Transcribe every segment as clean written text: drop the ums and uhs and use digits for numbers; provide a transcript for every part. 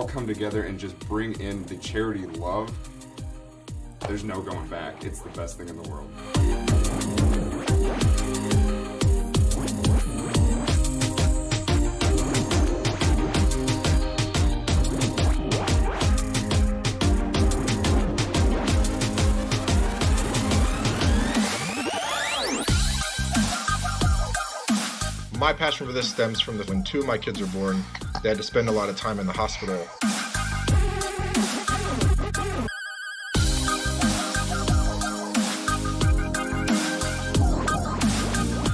all come together and just bring in the charity love, there's no going back. It's the best thing in the world. My passion for this stems from when two of my kids were born, they had to spend a lot of time in the hospital.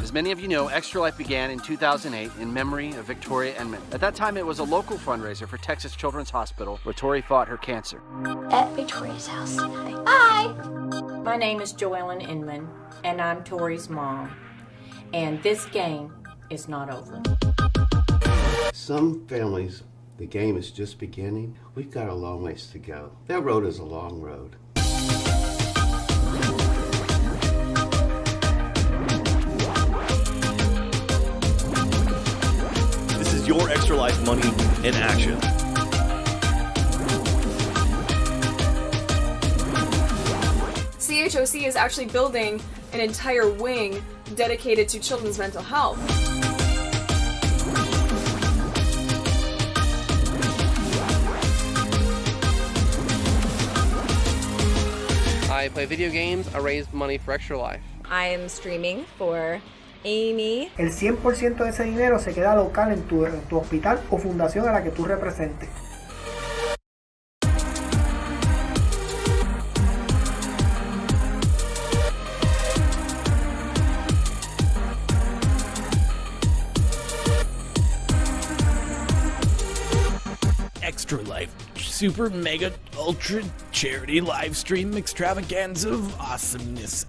As many of you know, Extra Life began in 2008 in memory of Victoria Enman. At that time, it was a local fundraiser for Texas Children's Hospital, where Tori fought her cancer. At Victoria's house. Hi! My name is Joellen Inman, and I'm Tori's mom. And this game is not over. Some families, the game is just beginning. We've got a long ways to go. That road is a long road. This is your Extra Life money in action. CHOC is actually building an entire wing dedicated to children's mental health. I play video games, I raise money for Extra Life. I am streaming for Amy. El 100% de ese dinero se queda local en tu hospital o fundación a la que tú representes. Extra Life Super Mega Ultra Charity Live Stream Extravaganza of Awesomeness.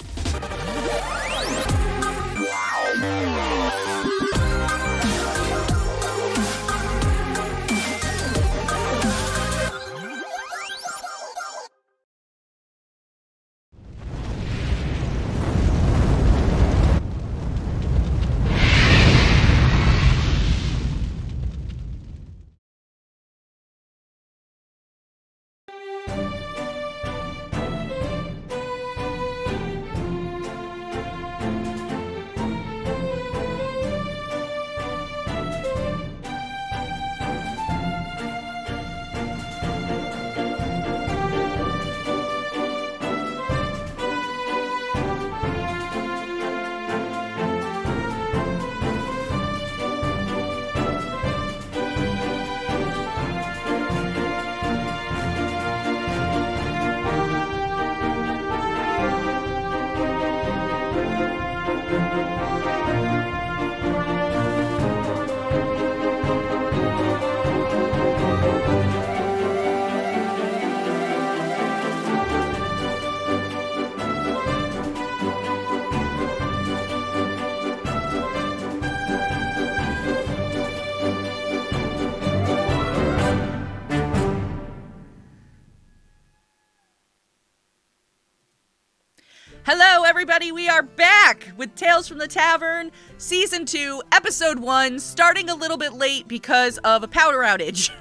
Hello, everybody. We are back with Tales from the Tavern, Season 2, Episode 1, starting a little bit late because of a power outage.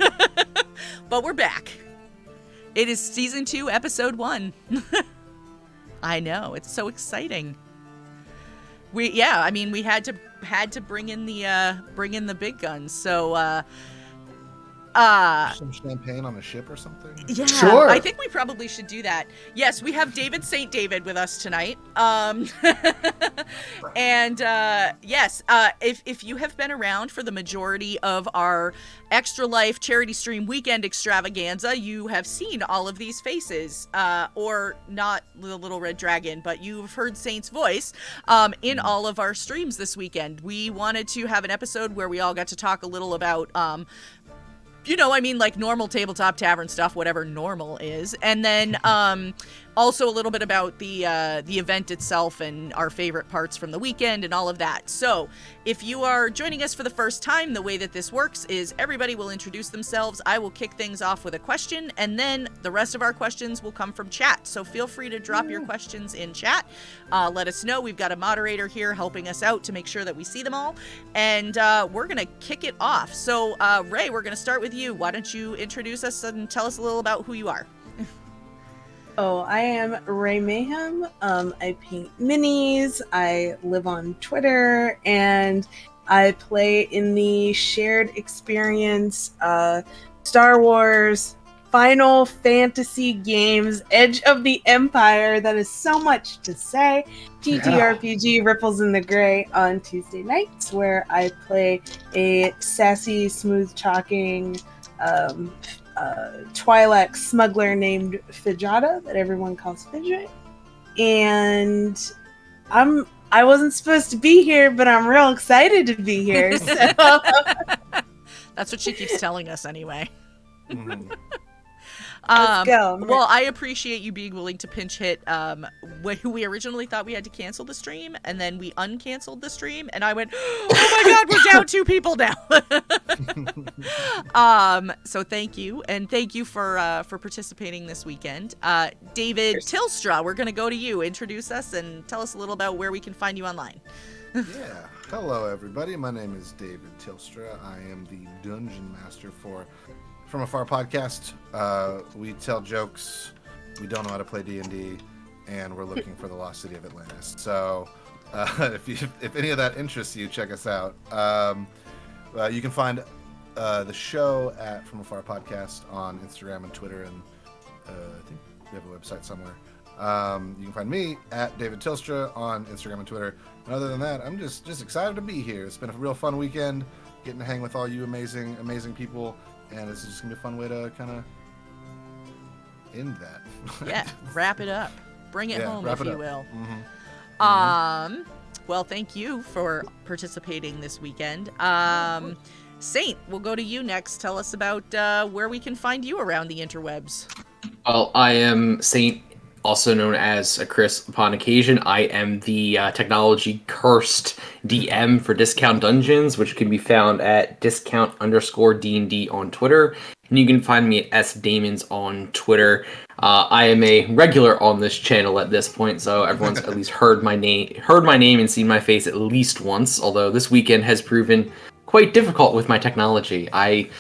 But we're back. It is Season 2, Episode 1. I know, it's so exciting. We had to bring in the big guns. So some champagne on a ship or something? Yeah, sure. I think we probably should do that. Yes, we have David St. David with us tonight. And yes, if you have been around for the majority of our Extra Life charity stream weekend extravaganza, you have seen all of these faces, or not the Little Red Dragon, but you've heard Saint's voice in all of our streams this weekend. We wanted to have an episode where we all got to talk a little about like normal tabletop tavern stuff, whatever normal is. And then also a little bit about the event itself and our favorite parts from the weekend and all of that. So if you are joining us for the first time, the way that this works is everybody will introduce themselves. I will kick things off with a question, and then the rest of our questions will come from chat. So feel free to drop your questions in chat. Let us know. We've got a moderator here helping us out to make sure that we see them all. And we're going to kick it off. So Ray, we're going to start with you. Why don't you introduce us and tell us a little about who you are? Oh, I am Ray Mayhem. I paint minis. I live on Twitter, and I play in the shared experience Star Wars, Final Fantasy games, Edge of the Empire. That is so much to say. TTRPG Ripples in the Gray on Tuesday nights, where I play a sassy, smooth-talking Twi'lek smuggler named Fijata that everyone calls Fidget. And I wasn't supposed to be here, but I'm real excited to be here. So. That's what she keeps telling us anyway. Mm-hmm. Let's go. Well, I appreciate you being willing to pinch hit. We originally thought we had to cancel the stream, and then we uncanceled the stream, and I went, oh my god, we're down 2 people now. So thank you, and thank you for participating this weekend. David Tilstra, we're going to go to you. Introduce us and tell us a little about where we can find you online. Yeah. Hello, everybody. My name is David Tilstra. I am the Dungeon Master for From Afar podcast. We tell jokes. We don't know how to play D&D, and we're looking for the lost city of Atlantis. So, if any of that interests you, check us out. You can find the show at From Afar podcast on Instagram and Twitter, and I think we have a website somewhere. You can find me at David Tilstra on Instagram and Twitter. And other than that, I'm just excited to be here. It's been a real fun weekend, getting to hang with all you amazing people. And this is just going to be a fun way to kind of end that. Yeah, wrap it up. Bring it home, if you will. Mm-hmm. Well, thank you for participating this weekend. Saint, we'll go to you next. Tell us about where we can find you around the interwebs. Well, I am Saint, also known as Chris upon occasion. I am the technology cursed DM for Discount Dungeons, which can be found at discount_D&D on Twitter. And you can find me at sdamons on Twitter. I am a regular on this channel at this point, so everyone's at least heard my name and seen my face at least once, although this weekend has proven quite difficult with my technology. I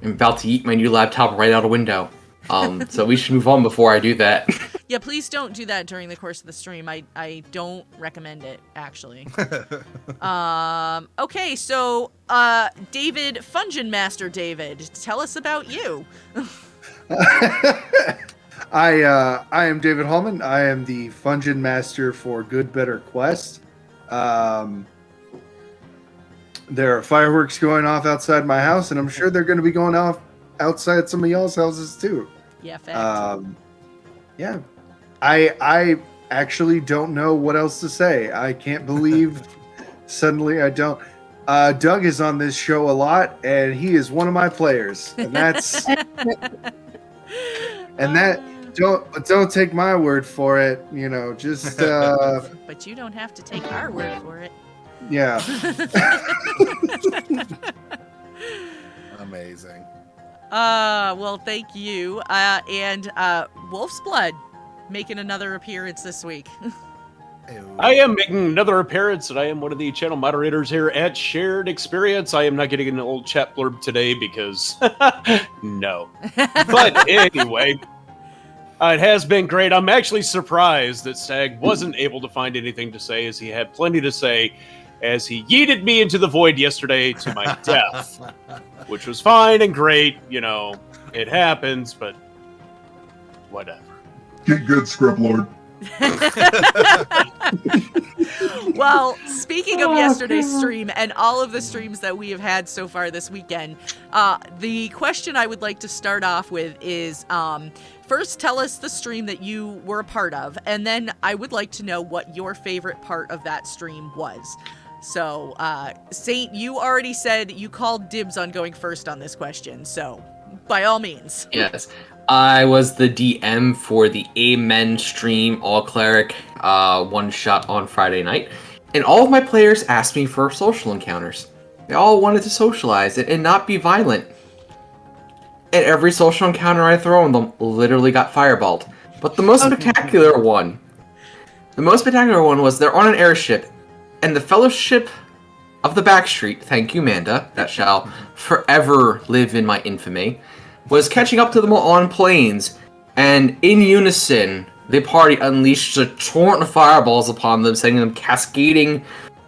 am about to eat my new laptop right out a window. So we should move on before I do that. Yeah, please don't do that during the course of the stream. I don't recommend it, actually. Okay, so David, Fungin Master David, tell us about you. I am David Hallman. I am the Fungin Master for Good Better Quest. There are fireworks going off outside my house, and I'm sure they're going to be going off outside some of y'all's houses too. Yeah, fact. Yeah. I actually don't know what else to say. I can't believe suddenly I don't. Doug is on this show a lot, and he is one of my players, and that's don't take my word for it. You know, just. But you don't have to take our word for it. Yeah. Amazing. Well, thank you. And Wolf's Blood making another appearance this week. I am making another appearance, and I am one of the channel moderators here at Shared Experience. I am not getting an old chat blurb today because no. But anyway, it has been great. I'm actually surprised that Stag wasn't able to find anything to say, as he had plenty to say, as he yeeted me into the void yesterday to my death, which was fine and great. You know, it happens, but whatever. Get good, Scrub Lord. Well, speaking of yesterday's stream and all of the streams that we have had so far this weekend, the question I would like to start off with is, first tell us the stream that you were a part of, and then I would like to know what your favorite part of that stream was. So, Saint, you already said you called dibs on going first on this question, so by all means. Yes. I was the DM for the Amen stream All Cleric one shot on Friday night, and all of my players asked me for social encounters. They all wanted to socialize and not be violent. And every social encounter I throw on them literally got fireballed. But the most spectacular one was they're on an airship, and the Fellowship of the Backstreet, thank you, Manda, that shall forever live in my infamy, was catching up to them on planes, and in unison, the party unleashed a torrent of fireballs upon them, sending them cascading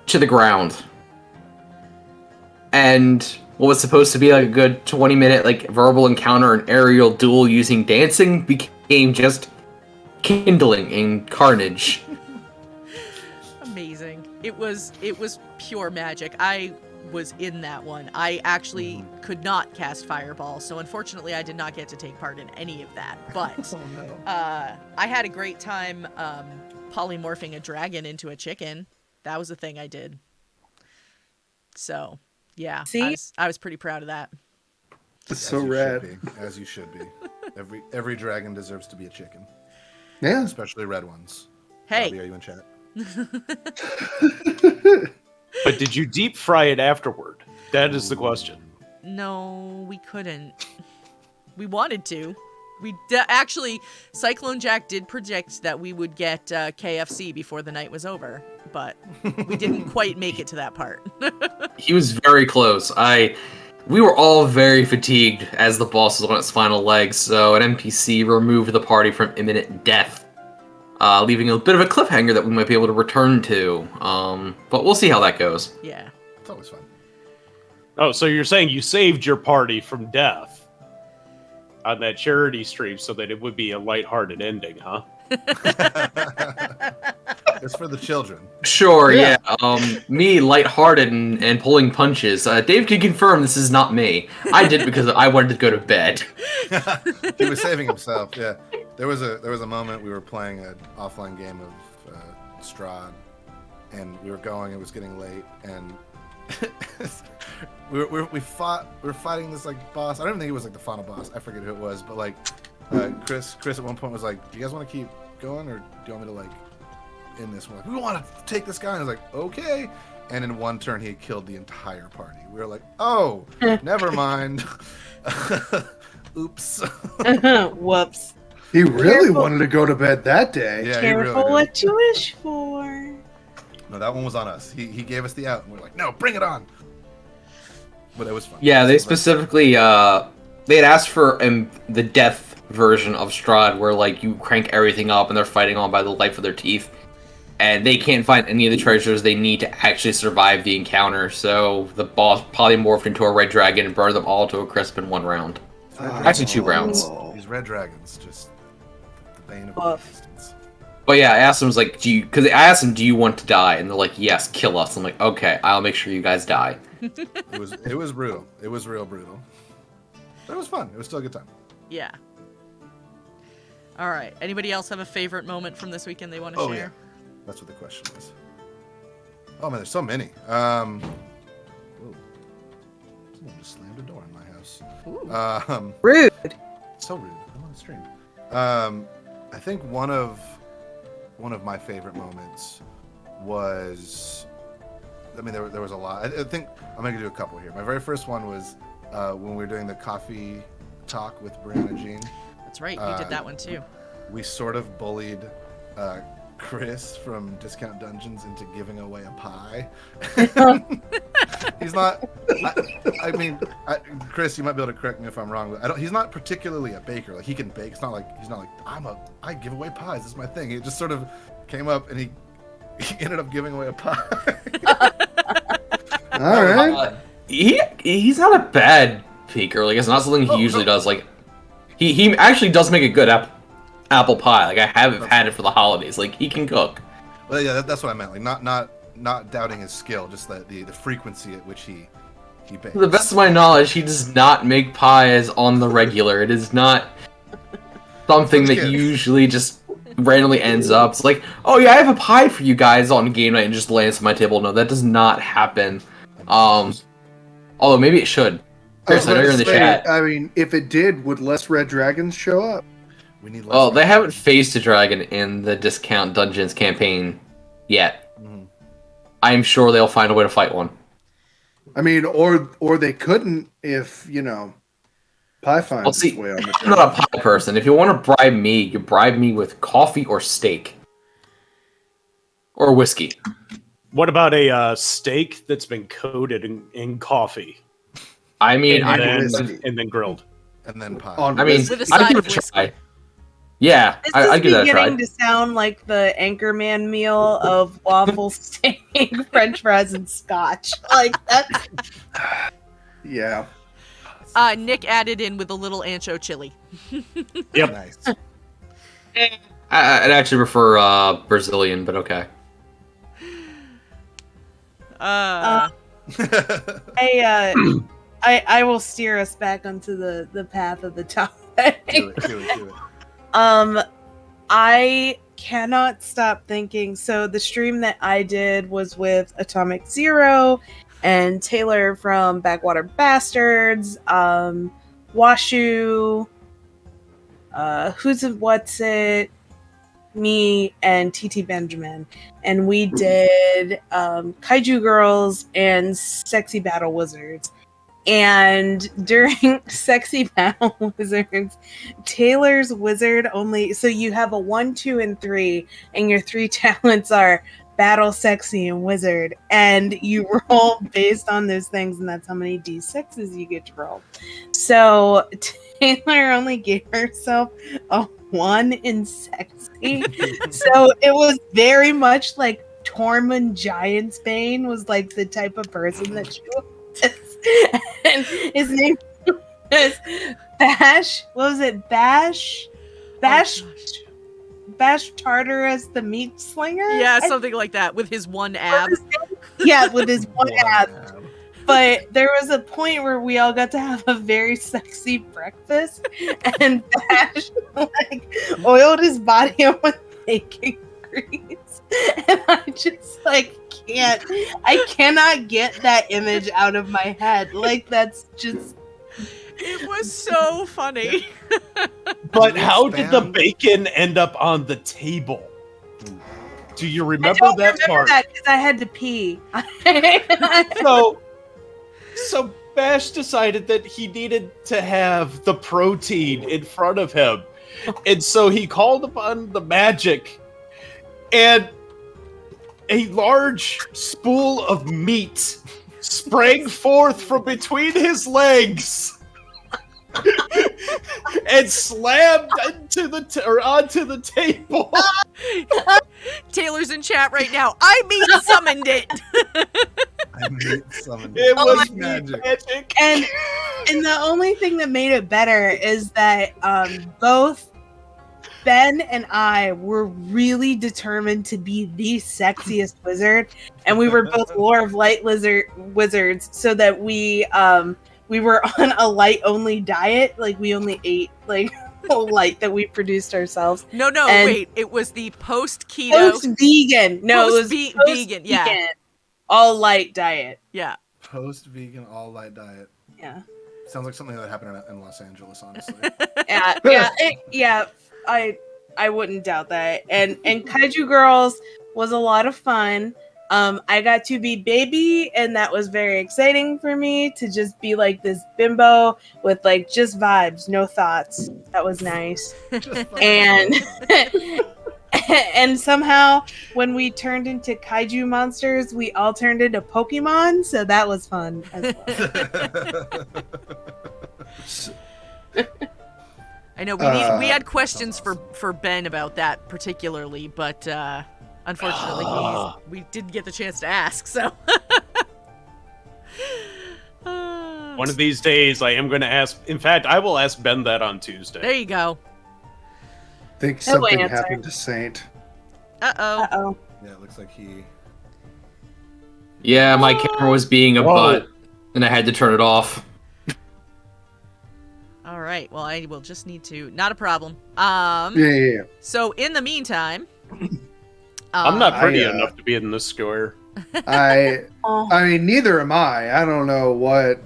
to the ground. And what was supposed to be like a good 20-minute like verbal encounter and aerial duel using dancing became just kindling and carnage. Amazing. It was pure magic. I was in that one. I actually could not cast Fireball, so unfortunately I did not get to take part in any of that. But I had a great time polymorphing a dragon into a chicken. That was a thing I did. So, yeah, See? I was pretty proud of that. It's so rad. As you should be. Every dragon deserves to be a chicken. Yeah. Especially red ones. Hey. Robbie, are you in chat? But did you deep fry it afterward? That is the question. No, we couldn't. We wanted to. Actually, Cyclone Jack did predict that we would get KFC before the night was over, but we didn't quite make it to that part. He was very close. We were all very fatigued as the boss was on its final legs, so an NPC removed the party from imminent death, leaving a bit of a cliffhanger that we might be able to return to. But we'll see how that goes. Yeah. It's always fun. Oh, so you're saying you saved your party from death on that charity stream so that it would be a lighthearted ending, huh? It's for the children. Sure, yeah. Me, lighthearted and pulling punches. Dave can confirm this is not me. I did because I wanted to go to bed. He was saving himself. Yeah, there was a moment we were playing an offline game of Strahd, and we were going. It was getting late, and we were fighting this like boss. I don't even think it was like the final boss. I forget who it was, but like Chris at one point was like, "Do you guys want to keep going, or do you want me to like end this?" We're like, "We want to take this guy," and I was like, "Okay." And in one turn, he had killed the entire party. We were like, "Oh, never mind." Oops. Whoops. He really Careful. wanted to go to bed that day. Yeah, Careful he really what you wish for. No, that one was on us. He gave us the out, and we were like, "No, bring it on." But it was fun. Yeah, they specifically they had asked for the death version of Strahd, where like you crank everything up and they're fighting on by the life of their teeth, and they can't find any of the treasures they need to actually survive the encounter. So the boss polymorphed into a red dragon and burned them all to a crisp in one round. Actually, 2 rounds. These red dragons, just the bane of my existence. But yeah, I asked them, was like, because I asked them, do you want to die? And they're like, yes, kill us. I'm like, okay, I'll make sure you guys die. It was brutal. It was real brutal. But it was fun. It was still a good time. Yeah. All right. Anybody else have a favorite moment from this weekend they want to share? Yeah. That's what the question is. Oh man, there's so many. Someone just slammed a door in my house. Rude. So rude. I'm on the stream. I think one of my favorite moments was, I mean, there was a lot. I think I'm gonna do a couple here. My very first one was when we were doing the coffee talk with Brianna Jean. That's right. You did that one too. We sort of bullied Chris from Discount Dungeons into giving away a pie. He's not. I mean, Chris, you might be able to correct me if I'm wrong, but he's not particularly a baker. Like he can bake. It's not like he's not like I give away pies. This is my thing. It just sort of came up, and he ended up giving away a pie. All right. He's not a bad baker. Like it's not something he usually does. Like he actually does make a good apple pie. Like I have had it for the holidays. Like he can cook. Well, yeah, that's what I meant. Like not doubting his skill, just the frequency at which he bakes. To the best of my knowledge, he does not make pies on the regular. It is not something that usually just randomly ends up. It's like, oh yeah, I have a pie for you guys on game night and just lands on my table. No, that does not happen. Although maybe it should. Chris, I know you're in the chat. I mean, if it did, would less red dragons show up? We need. Well, they haven't faced a dragon in the Discount Dungeons campaign yet. Mhm. I'm sure they'll find a way to fight one. I mean, or they couldn't if pie finds Well, see, its way on the I'm not a pie person. If you want to bribe me, you bribe me with coffee or steak. Or whiskey. What about a steak that's been coated in coffee? I mean, and then grilled. And then pie. I mean, I'd give it a try. Yeah, This I'd give is that a try. beginning to sound like the Anchorman meal of waffle, steak, French fries, and scotch. Like that's. Yeah. Nick added in with a little ancho chili. Yep. Nice. I'd actually prefer Brazilian, but okay. I will steer us back onto the path of the topic. Do it. I cannot stop thinking. So the stream that I did was with Atomic Zero and Taylor from Backwater Bastards, Washu, Who's It, What's It, me, and TT Benjamin. And we did Kaiju Girls and Sexy Battle Wizards. And during Sexy Battle Wizards, Taylor's wizard only... So you have a 1, 2, and 3, and your 3 talents are Battle, Sexy, and Wizard. And you roll based on those things, and that's how many D6s you get to roll. So Taylor only gave herself a 1 in Sexy. So it was very much like Tormund Giantsbane was like the type of person that she was. And his name was Bash. What was it? Bash Tartarus the Meat Slinger? Yeah, something like that, with his one ab. Yeah, with his one ab. But there was a point where we all got to have a very sexy breakfast, and Bash like oiled his body up with bacon grease, and I just like I cannot get that image out of my head. Like that's just. It was so funny. But how did the bacon end up on the table? Do you remember that part? Because I had to pee. So Bash decided that he needed to have the protein in front of him. And so he called upon the magic, and a large spool of meat sprang forth from between his legs and slammed onto the table. Taylor's in chat right now. I meat summoned it. It was magic. And the only thing that made it better is that both Ben and I were really determined to be the sexiest wizard, and we were both Lore of Light wizards, so that we were on a light only diet. Like we only ate like light that we produced ourselves. No, wait. It was the post-keto. Post-vegan. No, it was vegan. Yeah. All light diet. Yeah. Post-vegan, all light diet. Yeah. Sounds like something that happened in Los Angeles, honestly. Yeah. I wouldn't doubt that. And Kaiju Girls was a lot of fun. I got to be Baby, and that was very exciting for me to just be like this bimbo with like just vibes, no thoughts. That was nice. And and somehow when we turned into kaiju monsters, we all turned into Pokemon, so that was fun as well. I know we had questions for Ben about that particularly, but unfortunately we didn't get the chance to ask. So one of these days, I am going to ask. In fact, I will ask Ben that on Tuesday. There you go. I think something happened to Saint. Uh-oh. Yeah, it looks like he... Yeah, my camera was being a butt, and I had to turn it off. All right. Well, I will just need to... Not a problem. Yeah. So, in the meantime... I'm not pretty enough to be in this square. I mean, neither am I. I don't know what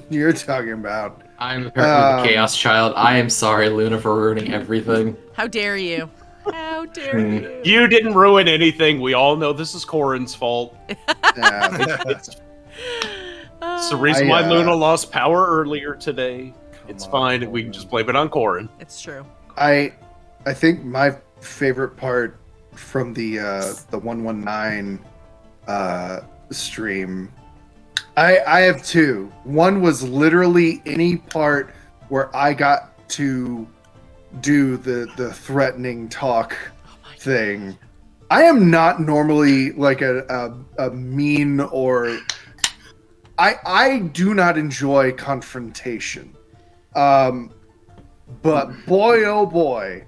you're talking about. I'm apparently the Chaos Child. I am sorry, Luna, for ruining everything. How dare you? How dare you? You didn't ruin anything. We all know this is Corin's fault. It's the reason why Luna lost power earlier today. It's fine. We can just blame it on Corin. It's true. I think my favorite part from the 119 stream, I have two. One was literally any part where I got to do the threatening talk thing. I am not normally like a mean or I do not enjoy confrontation. But boy, oh boy,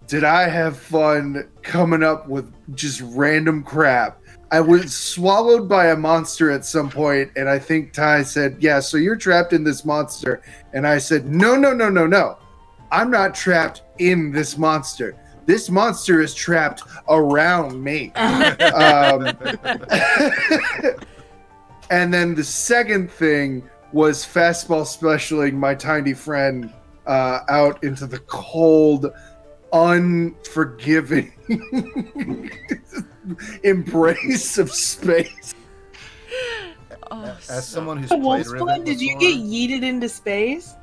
did I have fun coming up with just random crap. I was swallowed by a monster at some point, and I think Ty said, yeah, so you're trapped in this monster. And I said, no. I'm not trapped in this monster. This monster is trapped around me. And then the second thing was fastball specialing my tiny friend out into the cold, unforgiving embrace of space. As someone who's Wolf's played Blood, Rivet did you before- get yeeted into space?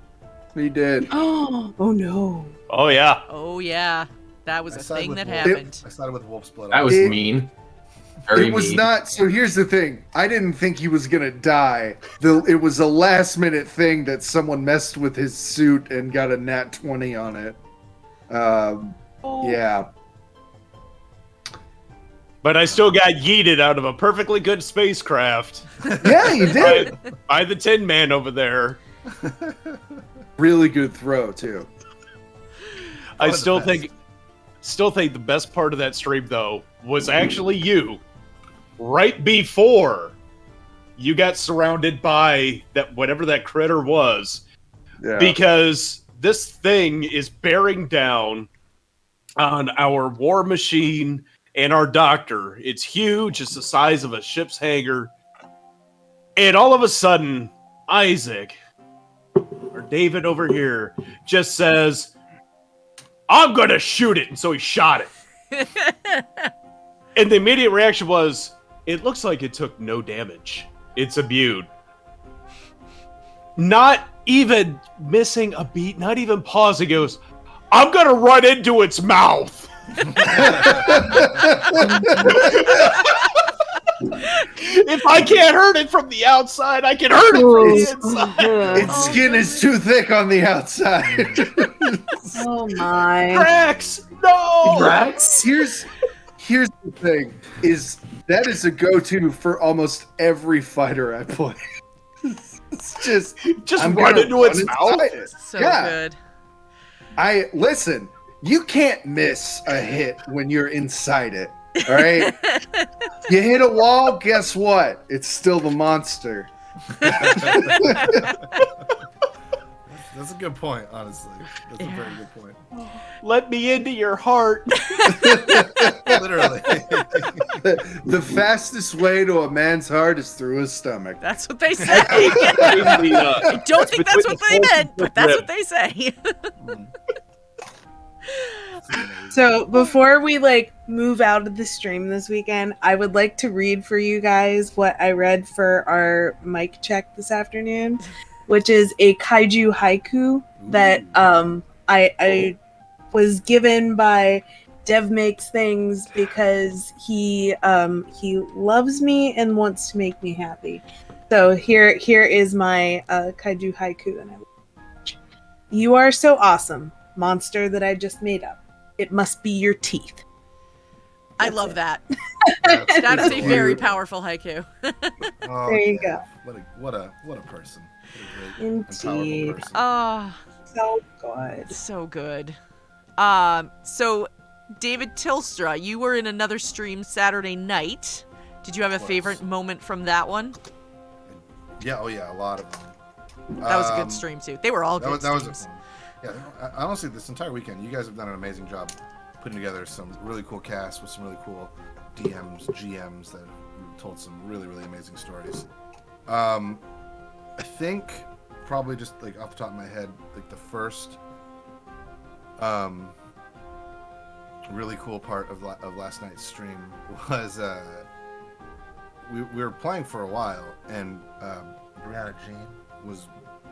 He did. Oh no. Oh yeah. Oh yeah. That was I a sided thing with that Wolf- happened. I started with Wolf's Blood. That was mean. Very It was mean. not. So here's the thing. I didn't think he was gonna die. It was a last minute thing that someone messed with his suit and got a nat 20 on it. Yeah. But I still got yeeted out of a perfectly good spacecraft. Yeah, you did. By the Tin Man over there. Really good throw too. I still think the best part of that stream though was actually you. Right before you got surrounded by that whatever that critter was. Yeah. Because this thing is bearing down on our war machine and our doctor. It's huge, it's the size of a ship's hangar. And all of a sudden, Isaac, or David over here, just says, I'm gonna shoot it, and so he shot it. And the immediate reaction was, it looks like it took no damage. It's immune. Not even missing a beat, not even pausing, he goes, I'm gonna run into its mouth. If I can't hurt it from the outside, I can hurt it from the inside. Its skin is too thick on the outside. Oh my. Drax, no! Drax? Here's the thing, is that is a go-to for almost every fighter I play. It's just I'm run gonna into its run mouth. inside it. So Yeah. good. Listen, you can't miss a hit when you're inside it. All right? You hit a wall, guess what? It's still the monster. That's a good point, honestly. That's a very good point. Let me into your heart. Literally. The fastest way to a man's heart is through his stomach. That's what they say. I don't think that's what they meant, but that's what they say. So before we move out of the stream this weekend, I would like to read for you guys what I read for our mic check this afternoon, which is a kaiju haiku that I was given by Dev Makes Things because he loves me and wants to make me happy. So here is my kaiju haiku, and you are so awesome, monster that I just made up. It must be your teeth. I love that. That is a very powerful haiku. Oh, There you go. What a person. What a great and powerful Indeed. person. Oh, so good. So good. So David Tilstra, you were in another stream Saturday night. Did you have a favorite moment from that one? Yeah, oh yeah, a lot of them. That was a good stream too. They were all good streams. Yeah, honestly, this entire weekend, you guys have done an amazing job putting together some really cool casts with some really cool DMs, GMs that told some really, really amazing stories. I think probably just like off the top of my head, like the first really cool part of last night's stream was we were playing for a while, and Brianna Jean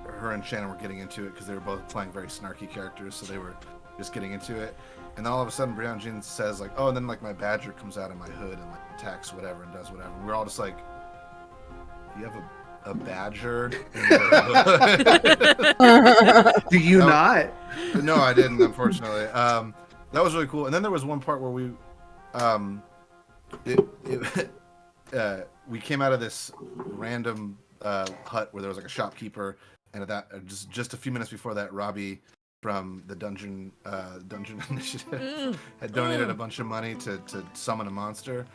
her and Shannon were getting into it because they were both playing very snarky characters, so they were just getting into it. And then all of a sudden, Brianna Jean says like, "Oh," and then like my badger comes out of my hood and like attacks whatever and does whatever. And we're all just like, "You have a badger in your hood?" Do you not? No, I didn't, unfortunately. That was really cool. And then there was one part where we we came out of this random hut where there was like a shopkeeper, and at that just a few minutes before that, Robbie from the Dungeon Initiative had donated a bunch of money to summon a monster,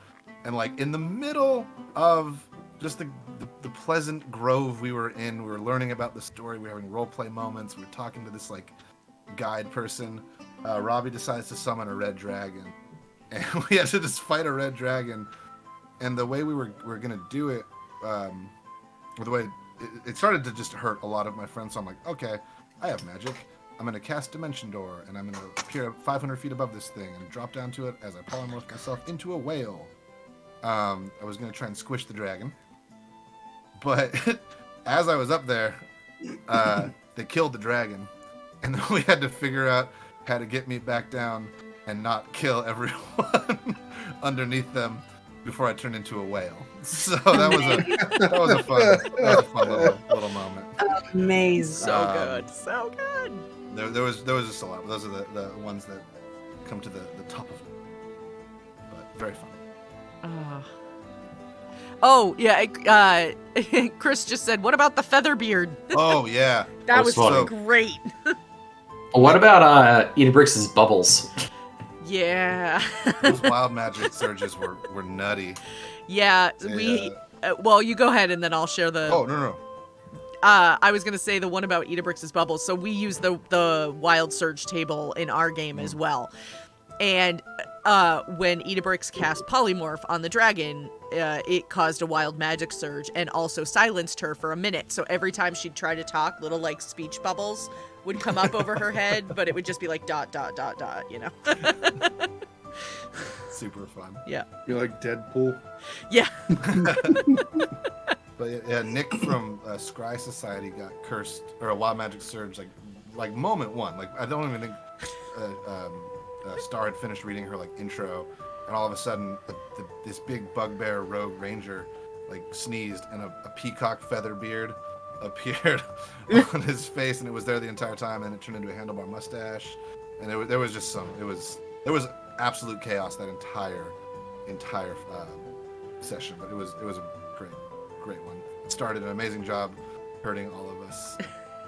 and like in the middle of just the pleasant grove we were in, we were learning about the story, we were having role play moments, we were talking to this like guide person. Robbie decides to summon a red dragon, and we had to just fight a red dragon. And the way we were gonna do it, or the way it started to just hurt a lot of my friends. So I'm like, okay, I have magic. I'm gonna cast Dimension Door, and I'm gonna appear 500 feet above this thing and drop down to it as I polymorph myself into a whale. I was gonna try and squish the dragon, but as I was up there, they killed the dragon, and then we had to figure out how to get me back down and not kill everyone underneath them before I turned into a whale. So that was a fun little moment. Amazing. So good. There was just a lot. Those are the ones that come to the top of it. But very fun. Oh yeah, Chris just said, "What about the feather beard?" Oh yeah, that was fun. great. What about Edabrix's bubbles? Yeah. Those wild magic surges were nutty. Yeah, well, you go ahead and then I'll share the. Oh no. I was gonna say the one about Edabrix's bubbles. So we use the wild surge table in our game as well, and when Edabrix cast polymorph on the dragon, it caused a wild magic surge and also silenced her for a minute. So every time she'd try to talk, little like speech bubbles would come up over her head, but it would just be like ... you know. Super fun. Yeah. You're like Deadpool. Yeah. But yeah, Nick from Scry Society got cursed, or a wild magic surge, like moment one. Like I don't even think Star had finished reading her like intro, and all of a sudden this big bugbear rogue ranger like sneezed, and a peacock feather beard appeared on his face, and it was there the entire time, and it turned into a handlebar mustache, and there was just there was absolute chaos that entire session, but it was a great one. It started an amazing job hurting all of us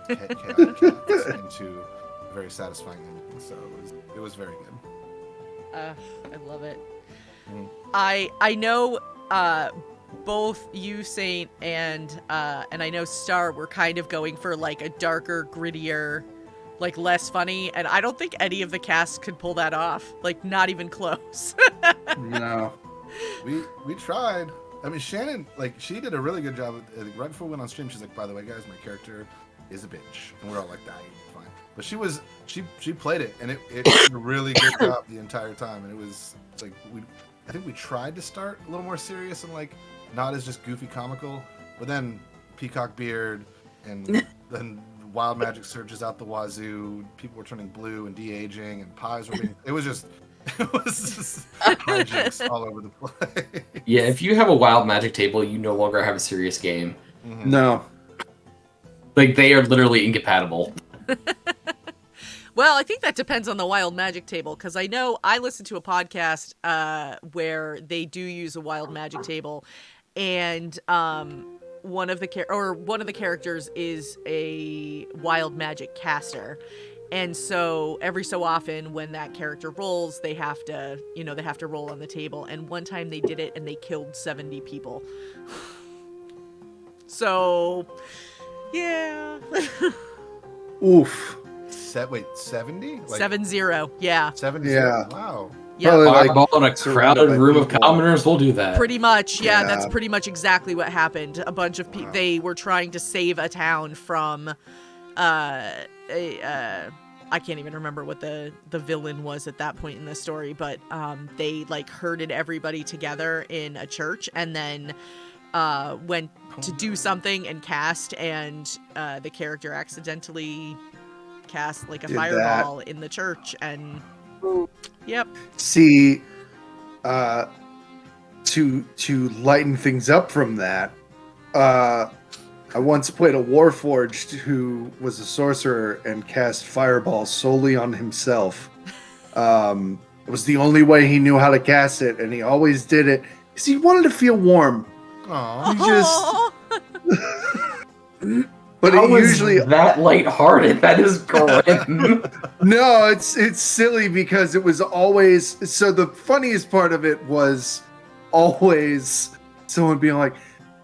chaotic cats into a very satisfying ending, so it was very good. I love it. I know both you, Saint, and I know Star were kind of going for like a darker, grittier, like less funny, and I don't think any of the cast could pull that off. Like not even close. No. We tried. I mean, Shannon, like, she did a really good job. Right before we went on stream, she's like, "By the way, guys, my character is a bitch," and we're all like, "That fine." But she played it, and it did a really good job the entire time. And it was like I think we tried to start a little more serious and like not as just goofy comical, but then peacock beard and then wild magic surges out the wazoo. People were turning blue and de-aging, and pies were being. It was just hijinks all over the place. Yeah, if you have a wild magic table, you no longer have a serious game. Mm-hmm. No. Like, they are literally incompatible. Well, I think that depends on the wild magic table, because I know I listened to a podcast where they do use a wild magic table, and one of the characters is a wild magic caster. And so every so often when that character rolls, they have to roll on the table. And one time they did it and they killed 70 people. So, yeah. Oof. Wait, 70? Like, 70? Yeah. 70? Yeah. Wow. Probably, like, Fireball in a surrounded crowded by room of people. commoners, we'll do that. Pretty much, yeah, Yeah. that's pretty much exactly what happened. A bunch of people, they were trying to save a town from, I can't even remember what the villain was at that point in the story, but they like herded everybody together in a church and then went to do something and cast, and the character accidentally cast like a Did fireball in the church, and yep. See, to lighten things up from that, I once played a Warforged who was a sorcerer and cast fireball solely on himself. It was the only way he knew how to cast it, and he always did it because he wanted to feel warm. Aww. He just. But How it is usually that lighthearted? That is grim. No, it's silly because it was always so. The funniest part of it was always someone being like,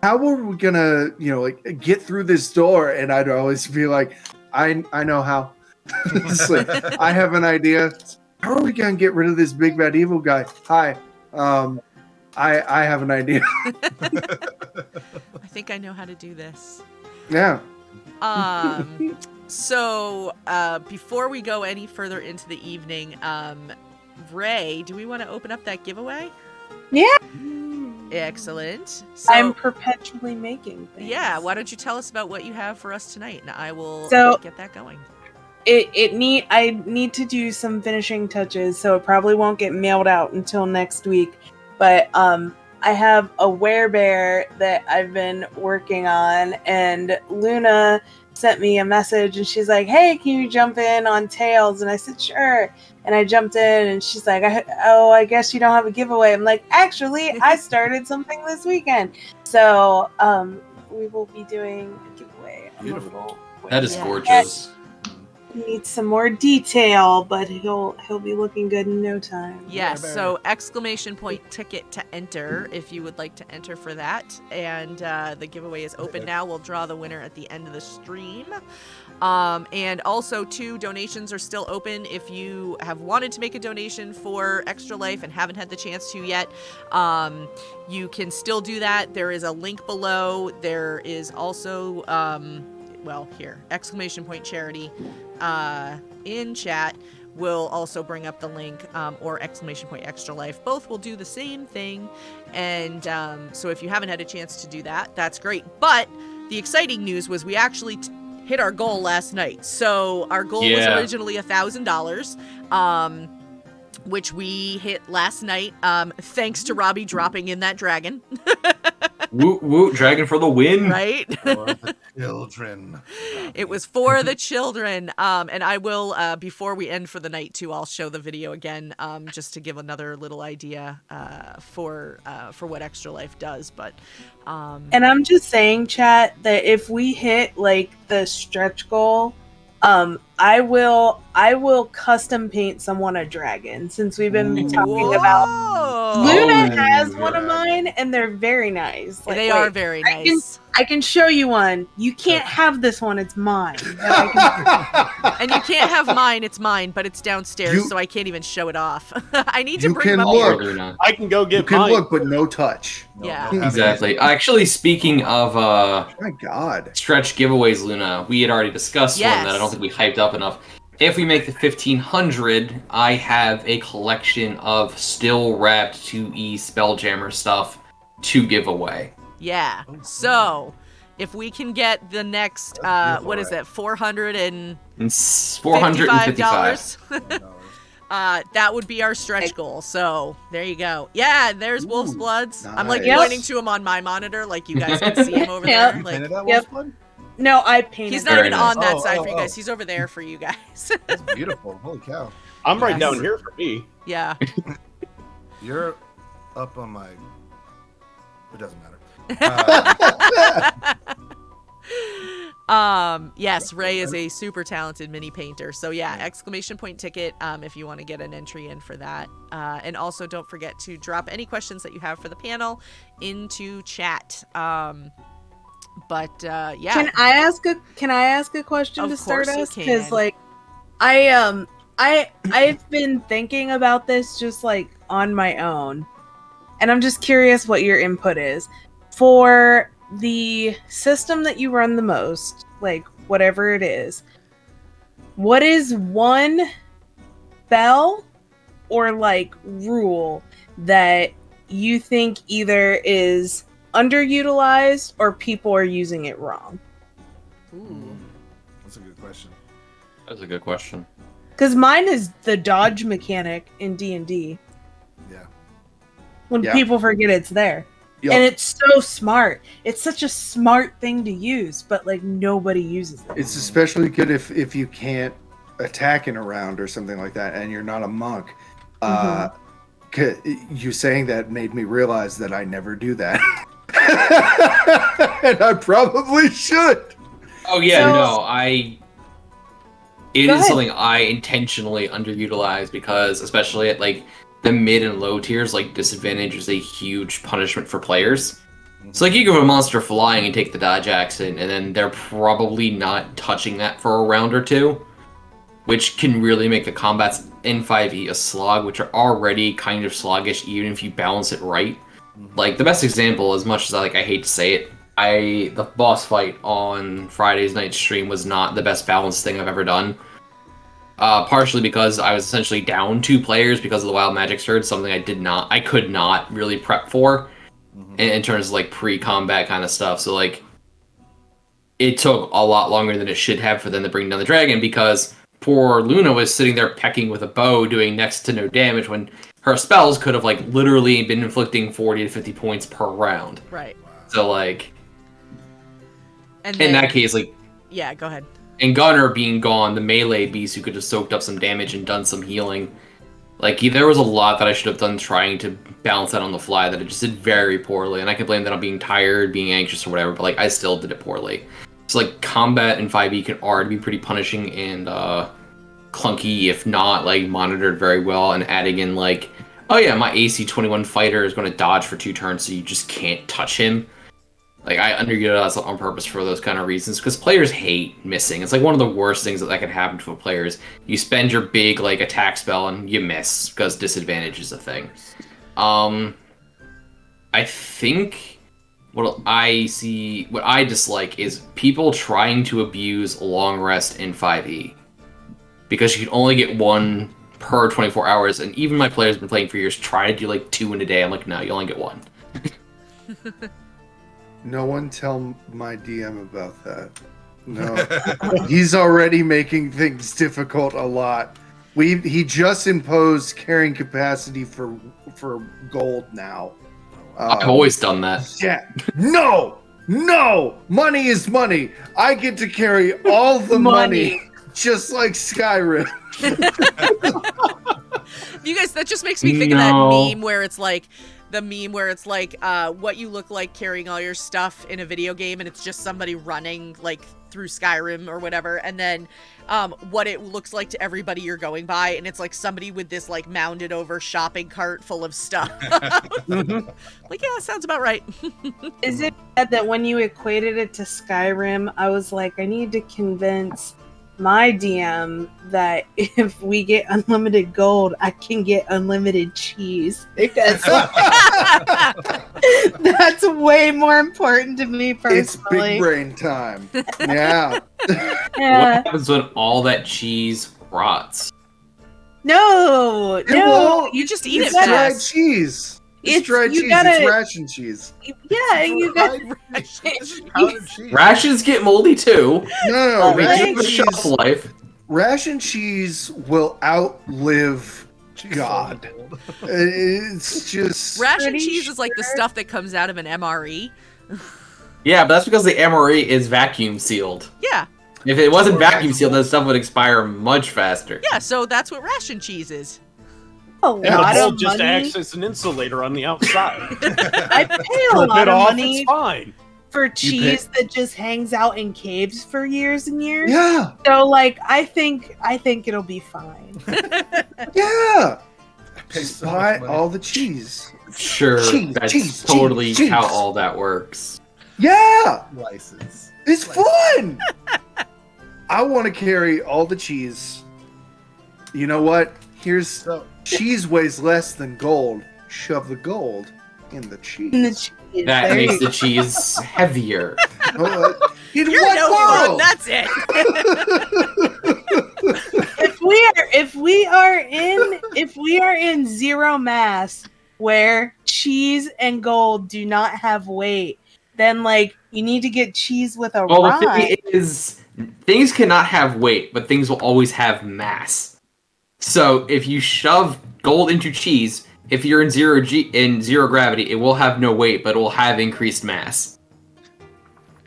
"How are we gonna, like get through this door?" And I'd always be like, "I know how. It's like, I have an idea. How are we gonna get rid of this big bad evil guy? Hi, I have an idea." I think I know how to do this. Yeah. So before we go any further into the evening, Ray, do we want to open up that giveaway? Yeah. Excellent. So, I'm perpetually making things. Yeah, why don't you tell us about what you have for us tonight, and I will get that going. I need to do some finishing touches, so it probably won't get mailed out until next week. But I have a werebear that I've been working on, and Luna sent me a message, and she's like, "Hey, can you jump in on Tails?" And I said, "Sure." And I jumped in, and she's like, I guess you don't have a giveaway. I'm like, actually, I started something this weekend. So we will be doing a giveaway. Beautiful. That is gorgeous. Needs some more detail, but he'll be looking good in no time. Yes, so exclamation point ticket to enter if you would like to enter for that. And the giveaway is open now. We'll draw the winner at the end of the stream. And also, too, donations are still open. If you have wanted to make a donation for Extra Life and haven't had the chance to yet, you can still do that. There is a link below. There is also, here, exclamation point charity in chat will also bring up the link, or exclamation point Extra Life. Both will do the same thing. And so if you haven't had a chance to do that, that's great. But the exciting news was we actually hit our goal last night. So our goal was originally $1,000, which we hit last night, thanks to Robbie dropping in that dragon. Woot woot, dragon for the win. Right? For the children. It was for the children. And I will, before we end for the night too, I'll show the video again, just to give another little idea for what Extra Life does. But and I'm just saying, chat, that if we hit like the stretch goal, I will custom paint someone a dragon, since we've been talking about. Luna has one of mine, and they're very nice. Like, they are very nice. I can show you one. You can't have this one; it's mine. And you can't have mine; it's mine, but it's downstairs, so I can't even show it off. I need to bring them up here. I can go get You can mine. look, but no touch. Yeah. Exactly. Actually, speaking of my God, stretch giveaways, Luna, we had already discussed one that I Yes. don't think we hyped up enough. If we make the 1,500, I have a collection of still wrapped 2E Spelljammer stuff to give away. Yeah. So, if we can get the next, what is it, $455? That would be our stretch goal. So, there you go. Yeah, there's Wolf's Bloods. I'm like Nice. pointing to him on my monitor, like you guys can see him over there. Yep. Like, No, I painted. he's not Very even nice. on that side for you guys. He's over there for you guys. That's beautiful. Holy cow. I'm right Yes. down here for me. Yeah. You're up on my... It doesn't matter. Yes, Ray is a super talented mini painter. So yeah, exclamation point ticket if you want to get an entry in for that. And also don't forget to drop any questions that you have for the panel into chat. But yeah. Can I ask a question Of to start course you us? Because can. like, I've been thinking about this just like on my own, and I'm just curious what your input is for the system that you run the most, like whatever it is. What is one spell or like rule that you think either is underutilized or people are using it wrong? Ooh. That's a good question. That's a good question. Because mine is the dodge mechanic in D&D. Yeah. When Yeah. people forget it's there. Yup. And it's so smart. It's such a smart thing to use, but like nobody uses it. It's especially good if you can't attack in a round or something like that, and you're not a monk. You saying that made me realize that I never do that, and I probably should. Oh yeah, So- no, it Go is ahead. something I intentionally underutilize because, especially at like the mid and low tiers, like disadvantage is a huge punishment for players. So like you give a monster flying and take the dodge action, and then they're probably not touching that for a round or two, which can really make the combats in 5e a slog, which are already kind of sluggish even if you balance it right. Like the best example, as much as I hate to say it, the boss fight on Friday's night stream was not the best balanced thing I've ever done. Partially because I was essentially down 2 players because of the Wild Magic Surge, something I could not really prep for in terms of like pre-combat kind of stuff. So like, it took a lot longer than it should have for them to bring down the dragon because poor Luna was sitting there pecking with a bow doing next to no damage when her spells could have like literally been inflicting 40 to 50 points per round. Right. So like, And in then- that case, like, Yeah, go ahead. and Gunner being gone, the melee beast who could have soaked up some damage and done some healing. Like, there was a lot that I should have done trying to balance that on the fly that I just did very poorly. And I can blame that on being tired, being anxious, or whatever, but, like, I still did it poorly. So, like, combat in 5e can already be pretty punishing and clunky, if not, like, monitored very well. And adding in, like, oh yeah, my AC 21 fighter is going to dodge for 2 turns, so you just can't touch him. Like, I underutilize it on purpose for those kind of reasons, because players hate missing. It's like one of the worst things that can happen to a player is you spend your big, like, attack spell and you miss, because disadvantage is a thing. I think what I dislike is people trying to abuse long rest in 5e. Because you can only get 1 per 24 hours, and even my players have been playing for years try to do, like, 2 in a day. I'm like, no, you only get 1. No one tell my DM about that. No. He's already making things difficult a lot. He just imposed carrying capacity for gold now. I've always done that. Yeah. No! Money is money. I get to carry all the money just like Skyrim. You guys, that just makes me think of that meme where it's like what you look like carrying all your stuff in a video game, and it's just somebody running like through Skyrim or whatever, and then what it looks like to everybody you're going by, and it's like somebody with this like mounded over shopping cart full of stuff. Like, yeah, sounds about right. Is it bad that when you equated it to Skyrim, I was like, I need to convince my DM that if we get unlimited gold, I can get unlimited cheese, because that's way more important to me personally. It's big brain time. Yeah. Yeah. What happens when all that cheese rots? No, you just eat it's it dried fast. cheese. It's It's- dried you cheese. gotta- It's ration cheese. Yeah, and you got Powdered cheese. Rations get moldy too. No, They ration keep a shelf cheese. life. Ration cheese will outlive God. It's just Ration cheese is like the stuff that comes out of an MRE. Yeah, but that's because the MRE is vacuum sealed. Yeah. If it wasn't vacuum sealed, then stuff would expire much faster. Yeah, so that's what ration cheese is. a And the lot mold of just money. acts as an insulator on the outside. I pay a Strip lot it of off, money it's fine. for cheese that just hangs out in caves for years and years. Yeah. So like, I think it'll be fine. Yeah. Pay Just so buy much money. all the cheese. Sure, Cheese, that's cheese, totally cheese. how all that works. Yeah. License. It's fun. I want to carry all the cheese You know what? Here's cheese weighs less than gold. Shove the gold in the cheese. That makes the cheese heavier. In You're what no world? fun. That's it. if we are in zero mass where cheese and gold do not have weight, then like you need to get cheese with a Well, the rhyme. thing is, things cannot have weight, but things will always have mass. So if you shove gold into cheese, if you're in zero gravity, it will have no weight, but it will have increased mass.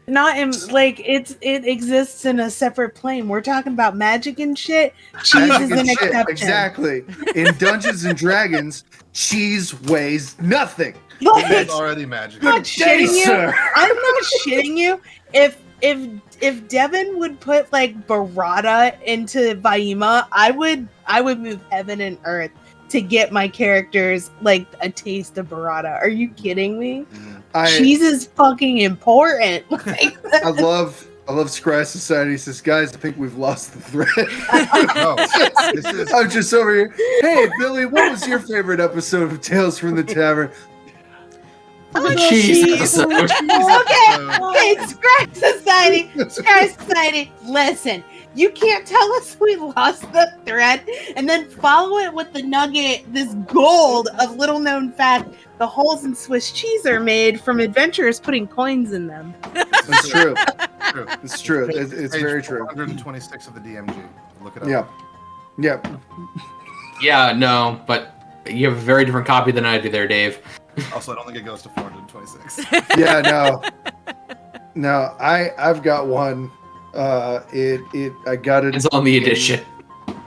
Not in like it exists in a separate plane. We're talking about magic and shit. Cheese Magic is and an shit, exception. Exactly. In Dungeons and Dragons, cheese weighs nothing. Like, It's already magic. I'm not shitting you. sir. I'm not shitting you. If Devin would put like burrata into Vaima, I would move heaven and earth to get my characters like a taste of burrata. Are you kidding me? Cheese is fucking important. Like, I love Scry Society. He says, guys, I think we've lost the thread. I'm just over here. Hey, Billy, what was your favorite episode of Tales from the Tavern? The cheese episode. Okay, Scry Society, listen. You can't tell us we lost the thread and then follow it with the nugget, this gold of little known fact. The holes in Swiss cheese are made from adventurers putting coins in them. It's true. It's true. It's very true. 126 of the DMG. Look it up. Yeah. Yep. Yeah, no, but you have a very different copy than I do there, Dave. Also, I don't think it goes to 426. Yeah, no, I've got one. I got it. It's on the edition.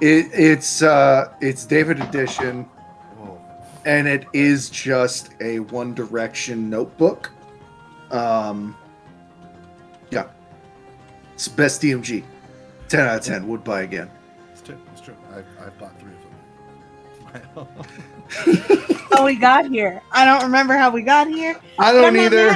It's David edition, and it is just a One Direction notebook. Yeah, it's best DMG. 10 out of 10. Would buy again. It's true. I've bought 3 of them. How we got here? I don't remember how we got here. I but don't I'm either.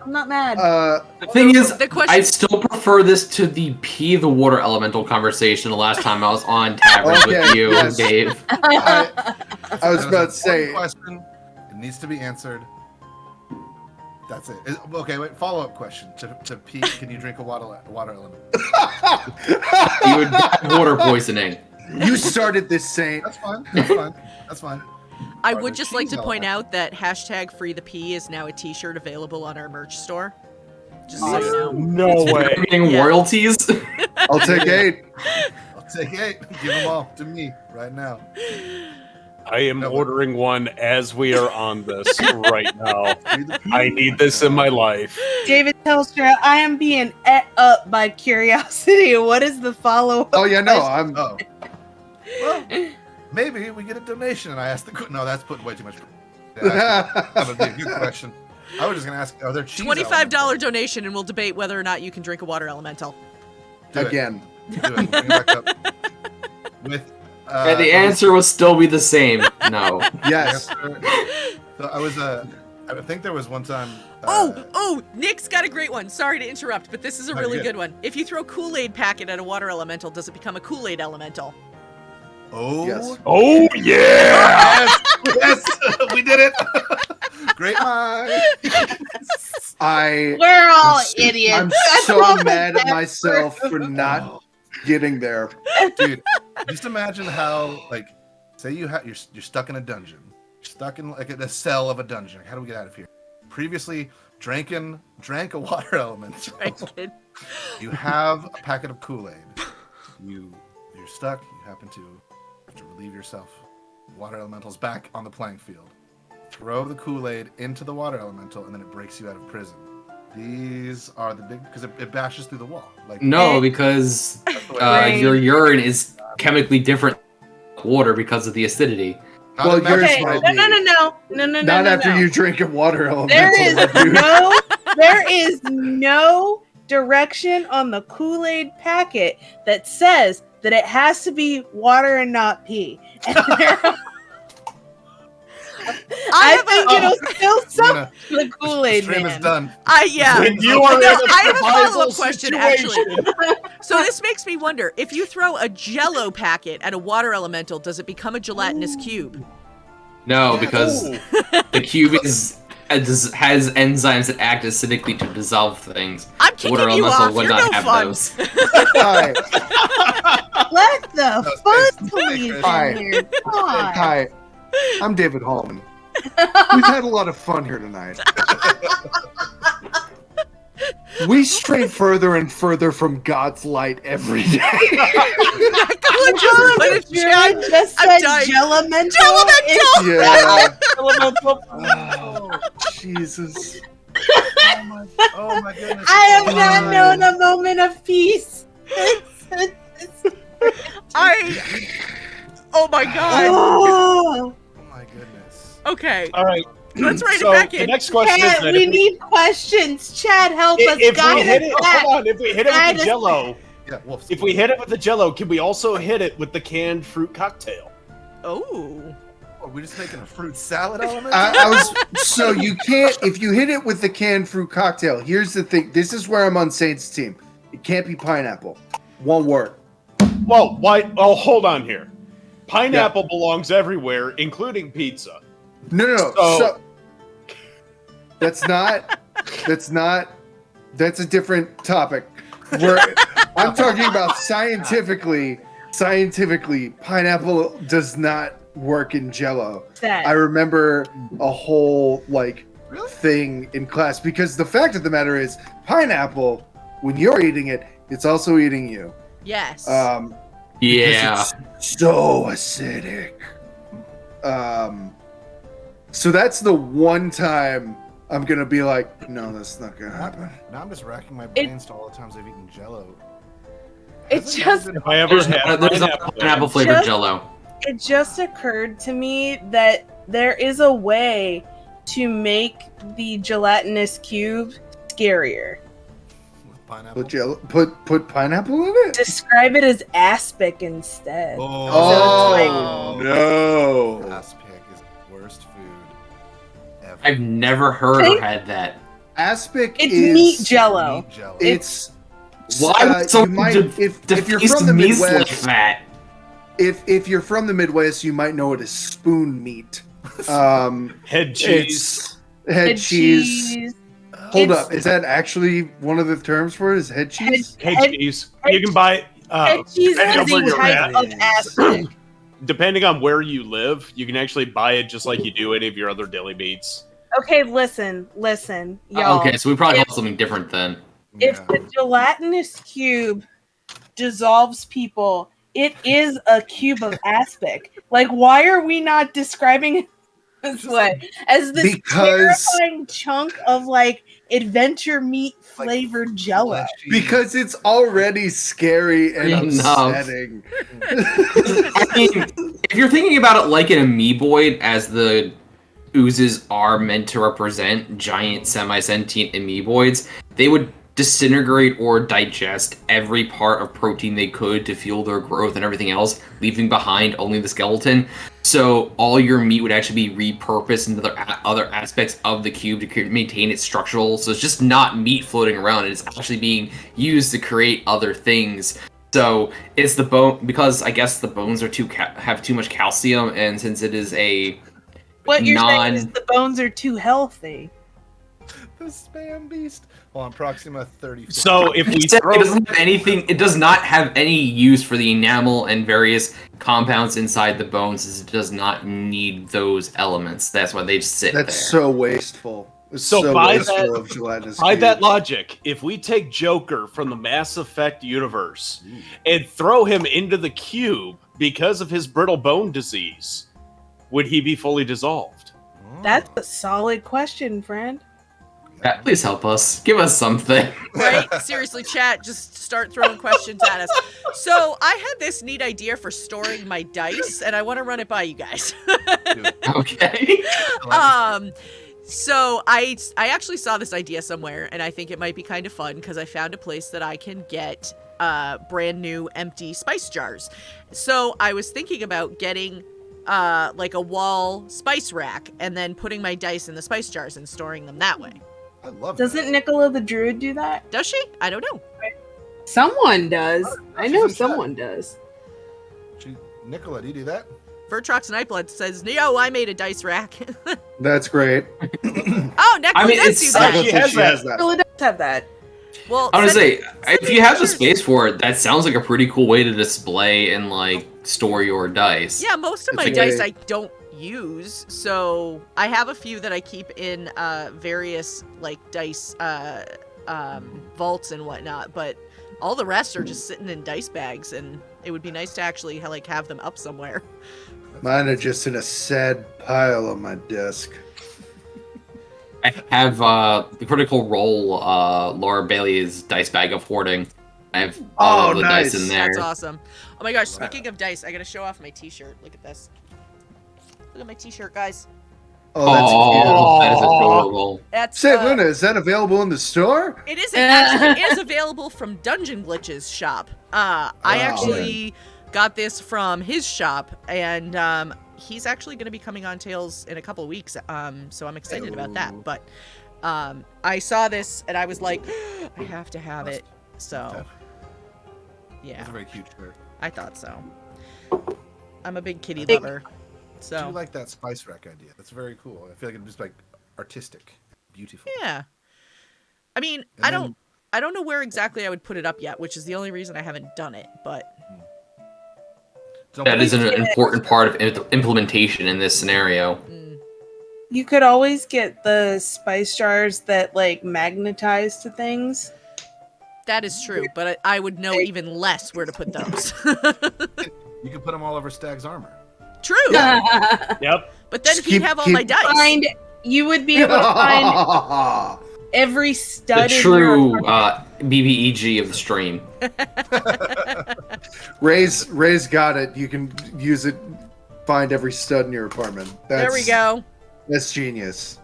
I'm not mad. The thing is, I still prefer this to the the water elemental conversation the last time I was on Tavern with you, yes. Dave. I was about to say. Question. It needs to be answered. That's it. Okay, wait. Follow-up question. To Pete, can you drink a water element? You would die of water poisoning. You started this saying. That's fine. That's fine. I would just like to point out that hashtag Free the Pea is now a t-shirt available on our merch store. Just so you know. No way. Getting royalties? I'll take 8. I'll take 8. Give them all to me right now. I am ordering one as we are on this right now. I need this in my life. David Telstra, I am being ate up by curiosity. What is the follow-up? Oh yeah, no, question? Well, maybe we get a donation, and I asked the. No, that's putting way too much. That would be a good question. I was just gonna ask, are there cheese? $25 donation, and we'll debate whether or not you can drink a water elemental. Again. Do it. Bring it back up. With. And the answer will still be the same. No. Yes. So I think there was one time. Nick's got a great one. Sorry to interrupt, but this is a really good one. If you throw Kool-Aid packet at a water elemental, does it become a Kool-Aid elemental? Oh. Yes. Oh yeah! Yes, we did it. Great mind. We're all idiots. I'm That's so what mad at that's myself for not getting there. Dude, just imagine how, like, say you're stuck in a dungeon. You're stuck in like a cell of a dungeon. How do we get out of here? Previously drank a water element. You have a packet of Kool-Aid. You're stuck. You happen to have to relieve yourself. Water elemental's back on the playing field. Throw the Kool-Aid into the water elemental, and then it breaks you out of prison. These are the big, because it bashes through the wall. Like No, because your urine is chemically different than water because of the acidity. Well, yours Okay, might no. Not after you drink a water elemental. There is no direction on the Kool-Aid packet that says that it has to be water and not pee. And I think it'll still suck the Kool-Aid Stream Man. is done. Yeah. When you are in a I have a survival follow-up question, situation. actually. So this makes me wonder, if you throw a Jello packet at a water elemental, does it become a gelatinous cube? No, because the cube has enzymes that act acidically to dissolve things. I'm kicking you off. You're no fun. Hi. Let the fun police in here. God. Hi. I'm David Hallman. We've had a lot of fun here tonight. We stray further and further from God's light every day. Just I'm said dying. Jellimental. Jellimental! Yeah. Elemental. Jesus. Oh my goodness. I have not known a moment of peace. Oh my god. Oh. Oh my goodness. Okay. All right. Let's write So it back the in. next question is Chad, that we if need questions. Chad, help us. if Guide we hit us it, back. hold on. If we hit it Guide with us the Jello, Yeah, Wolf. if we hit it with the Jello, can we also hit it with the canned fruit cocktail? Oh. Are we just making a fruit salad element? I was so you can't if you hit it with the canned fruit cocktail. Here's the thing. This is where I'm on Saint's team. It can't be pineapple. One word. Well, why? Oh, hold on here. Pineapple belongs everywhere, including pizza. No. So- So that's a different topic. I'm talking about scientifically, pineapple does not work in Jello. That. I remember a whole thing in class because the fact of the matter is pineapple, when you're eating it, it's also eating you. Yes. Yeah. Because it's so acidic. So that's the one time I'm gonna be like, no, that's not gonna happen. Now I'm just racking my brains to all the times I've eaten Jello. It's just If I ever had There's pineapple, pineapple flavored Just- Jello. it just occurred to me that there is a way to make the gelatinous cube scarier. With pineapple. Put pineapple in it? Describe it as aspic instead. Oh, no. Aspic is the worst food ever. I've never heard or had that. Aspic It's is meat jello. Meat jello. It's Why would you someone might, if you're defaced from the meats like Midwest, that? if you're from the Midwest, you might know it as spoon meat. head cheese. Head cheese. Hold up, is that actually one of the terms for it? Is head cheese? Head cheese. You can buy. Head cheese depending is on where a you're type at. of aspic. Depending on where you live, you can actually buy it just like you do any of your other deli meats. Okay, listen, y'all. Okay, so we probably call it something different then. If the gelatinous cube dissolves people, it is a cube of aspic. Like, why are we not describing it this way? As this terrifying chunk of adventure meat flavored jello. Because it's already scary and Enough. upsetting. I mean, if you're thinking about it like an amoeboid, as the oozes are meant to represent giant semi-sentient amoeboids, they would disintegrate or digest every part of protein they could to fuel their growth and everything else, leaving behind only the skeleton. So all your meat would actually be repurposed into other aspects of the cube to maintain its structural. So it's just not meat floating around. It's actually being used to create other things. So it's the bone, because I guess the bones are have too much calcium, and since it is a What you're saying is the bones are too healthy. The spam beast. Hold on, Proxima 30. So if we it doesn't have anything, it does not have any use for the enamel and various compounds inside the bones, as it does not need those elements. That's why they just sit there. That's so wasteful. It's So by wasteful of gelatinous by cubes. that logic, if we take Joker from the Mass Effect universe and throw him into the cube because of his brittle bone disease, would he be fully dissolved? That's a solid question, friend. Yeah, please help us. Give us something. Right? Seriously, chat, just start throwing questions at us. So I had this neat idea for storing my dice, and I want to run it by you guys. Okay. So I actually saw this idea somewhere, and I think it might be kind of fun because I found a place that I can get brand new empty spice jars. So I was thinking about getting like a wall spice rack and then putting my dice in the spice jars and storing them that way. I love Doesn't Nicola the Druid do that? Does she? I don't know. Someone does. I she's know in chat. someone does. Nicola, do you do that? Vertrox Nightblood says, "No, I made a dice rack." That's great. Oh, Nicola does do that. She has that. Nicola does have that. Well, I was gonna say, if you have the space for it, that sounds like a pretty cool way to display and like store your dice. Yeah, most of my dice I don't use, so I have a few that I keep in various like dice vaults and whatnot, but all the rest are just sitting in dice bags, and it would be nice to actually like have them up somewhere. Mine are just in a sad pile on my desk. I have the Critical Role Laura Bailey's dice bag of hoarding. I have all of the dice in there. That's awesome. Oh my gosh, speaking of dice, I gotta show off my t-shirt. Look at this. Look at my t-shirt, guys. Oh, that is adorable. That's Say, Luna, is that available in the store? It isn't actually. It is available from Dungeon Glitch's shop. I actually got this from his shop, and he's actually going to be coming on Tales in a couple of weeks. So I'm excited about that. But I saw this and I was like, I have to have it. So yeah, It's a very cute shirt. I thought so. I'm a big kitty lover. So I do like that spice rack idea. That's very cool. I feel like it's just like artistic, beautiful. yeah. I mean, I don't know where exactly I would put it up yet, which is the only reason I haven't done it. But That is an important part of implementation in this scenario. You could always get the spice jars that like magnetize to things. that is true. But I would know even less where to put those. You could put them all over Stag's armor. True. Yep. But then he'd have all my dice. You would be able to find every stud. The in true your BBEG of the stream. Ray's got it. You can use it. Find every stud in your apartment. There we go. That's genius.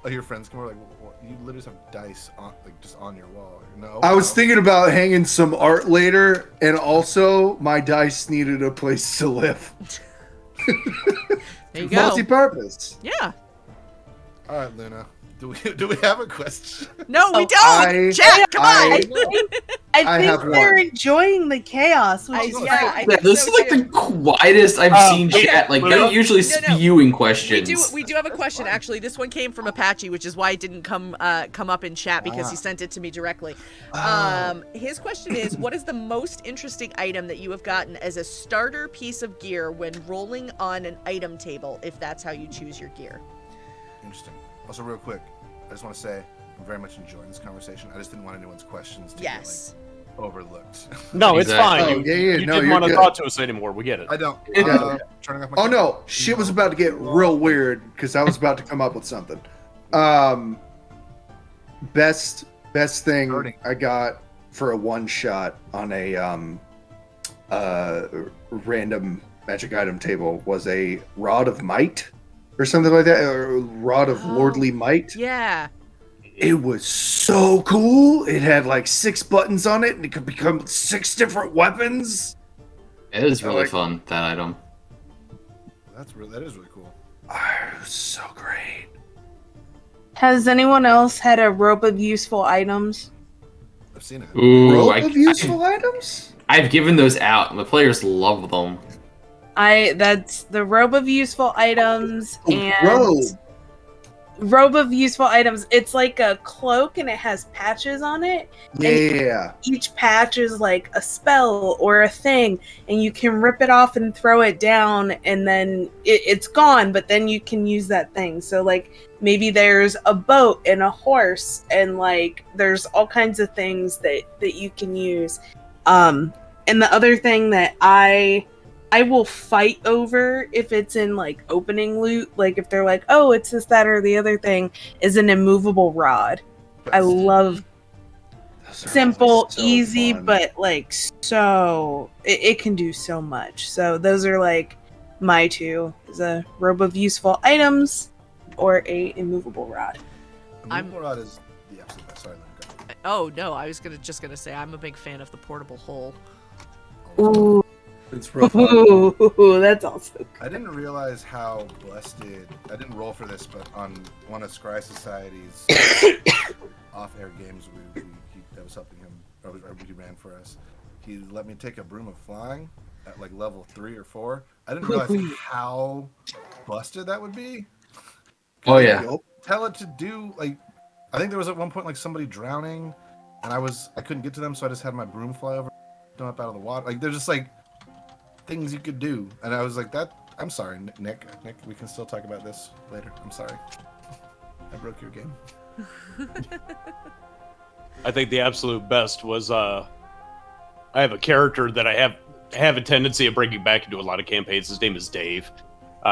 Oh, your friends come over like, you literally just have dice on, like just on your wall. No. I was thinking about hanging some art later, and also my dice needed a place to live. There you go. Multi-purpose. Yeah. All right, Luna. Do we have a question? No, we don't. Jack, come on. I think have they're one. enjoying the chaos, which is I Yeah, think this so is like too. the quietest I've seen chat. Like they're usually spewing questions. We do have a question actually. This one came from Apache, which is why it didn't come up in chat because he sent it to me directly. His question is, what is the most interesting item that you have gotten as a starter piece of gear when rolling on an item table, if that's how you choose your gear? Interesting. Also, real quick, I just want to say I'm very much enjoying this conversation. I just didn't want anyone's questions to get like overlooked. No, it's fine. Oh, You no, didn't you're want to good. talk to us anymore. We get it. I don't. Turning off my Oh no, shit was about to get real weird because I was about to come up with something. Best thing I got for a one shot on a random magic item table was a rod of might or something like that, or rod of lordly might. Yeah. It was so cool. It had like 6 buttons on it, and it could become 6 different weapons. It is really fun, that item. That is really cool. It was so great. Has anyone else had a rope of useful items? I've seen it. Ooh, Rope of useful items? I've given those out, and the players love them. That's the robe of useful items Robe. Robe of useful items. It's like a cloak and it has patches on it. Yeah. And each patch is like a spell or a thing, and you can rip it off and throw it down, and then it's gone. But then you can use that thing. So like maybe there's a boat and a horse, and like there's all kinds of things that you can use. And the other thing that I will fight over if it's in like opening loot, like if they're like, oh, it's this, that, or the other thing, is an immovable rod. I love simple, easy, but like so it can do so much. So those are like my two: is a robe of useful items or a immovable rod. Immovable rod is the absolute best. Sorry, Luna, go. Oh no, I was just gonna say I'm a big fan of the portable hole. Ooh. It's real fun. Ooh, that's also good. I didn't realize how blessed I didn't roll for this, but on one of Scry Society's off-air games, I was helping him, or he ran for us. He let me take a broom of flying at like level 3 or 4. I didn't realize how busted that would be. Oh yeah. Tell it to do like, I think there was at one point like somebody drowning, and I couldn't get to them, so I just had my broom fly over, them up out of the water. Like they're just like things you could do, and I was like, that. I'm sorry, Nick. Nick, we can still talk about this later. I'm sorry. I broke your game. I think the absolute best was I have a character that I have a tendency of bringing back into a lot of campaigns. His name is Dave.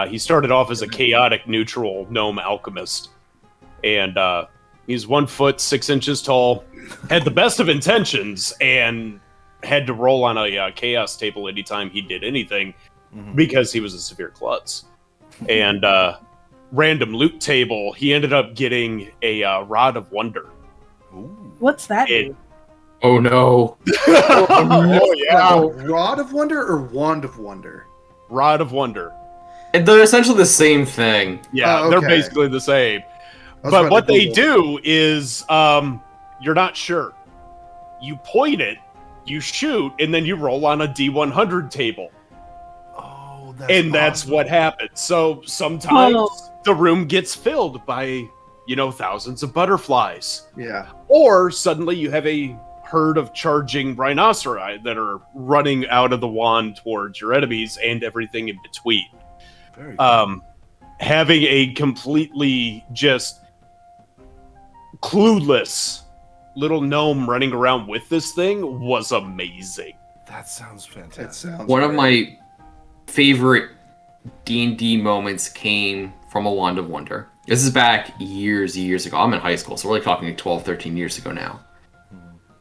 He started off as a chaotic neutral gnome alchemist, and he's 1 foot 6 inches tall, had the best of intentions, and had to roll on a chaos table anytime he did anything because he was a severe klutz. And random loot table, he ended up getting a Rod of Wonder. What's that? Oh no. Oh yeah. Rod of Wonder or Wand of Wonder? Rod of Wonder. And they're essentially the same thing. Yeah, they're basically the same. But what they do is you're not sure. You point it, you shoot, and then you roll on a D100 table. Oh, that's what happens. So sometimes the room gets filled by, thousands of butterflies. Yeah. Or suddenly you have a herd of charging rhinoceri that are running out of the wand towards your enemies and everything in between. Very cool. Having a completely just clueless little gnome running around with this thing was amazing. That sounds fantastic. It sounds One of my favorite D&D moments came from a Wand of Wonder. This is back years ago. I'm in high school, so we're like talking 12, 13 years ago now.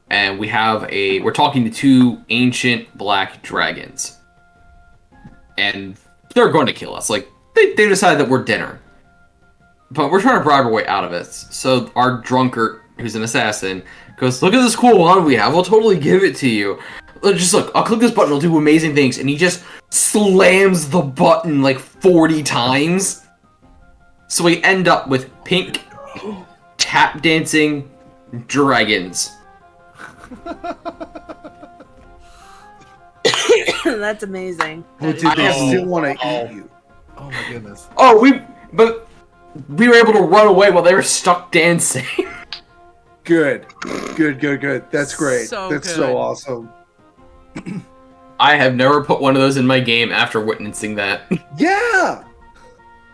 And we're talking to 2 ancient black dragons. And they're going to kill us. Like, they decided that we're dinner. But we're trying to bribe our way out of it. So our drunkard, who's an assassin, goes, look at this cool wand we have. I'll totally give it to you. Just look, I'll click this button, it'll do amazing things. And he just slams the button like 40 times. So we end up with pink tap dancing dragons. That's amazing. Well, dude, they still want to eat you. Oh my goodness. Oh, we were able to run away while they were stuck dancing. Good. That's great. So That's good. so awesome. I have never put one of those in my game after witnessing that. Yeah.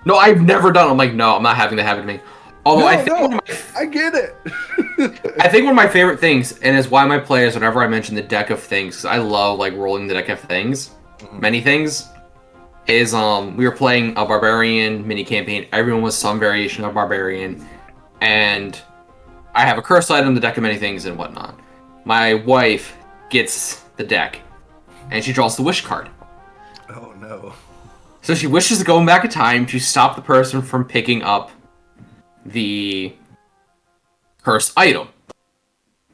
No, I've never done it. I'm like, no, I'm not having that happen to me. Although I get it. I think one of my favorite things, and is why my players, whenever I mention the deck of things, 'cause I love like rolling the deck of things, many things, is we were playing a barbarian mini campaign. Everyone was some variation of barbarian, and I have a curse item, the deck of many things, and whatnot. My wife gets the deck, and she draws the wish card. Oh no. So she wishes to go back in time to stop the person from picking up the cursed item.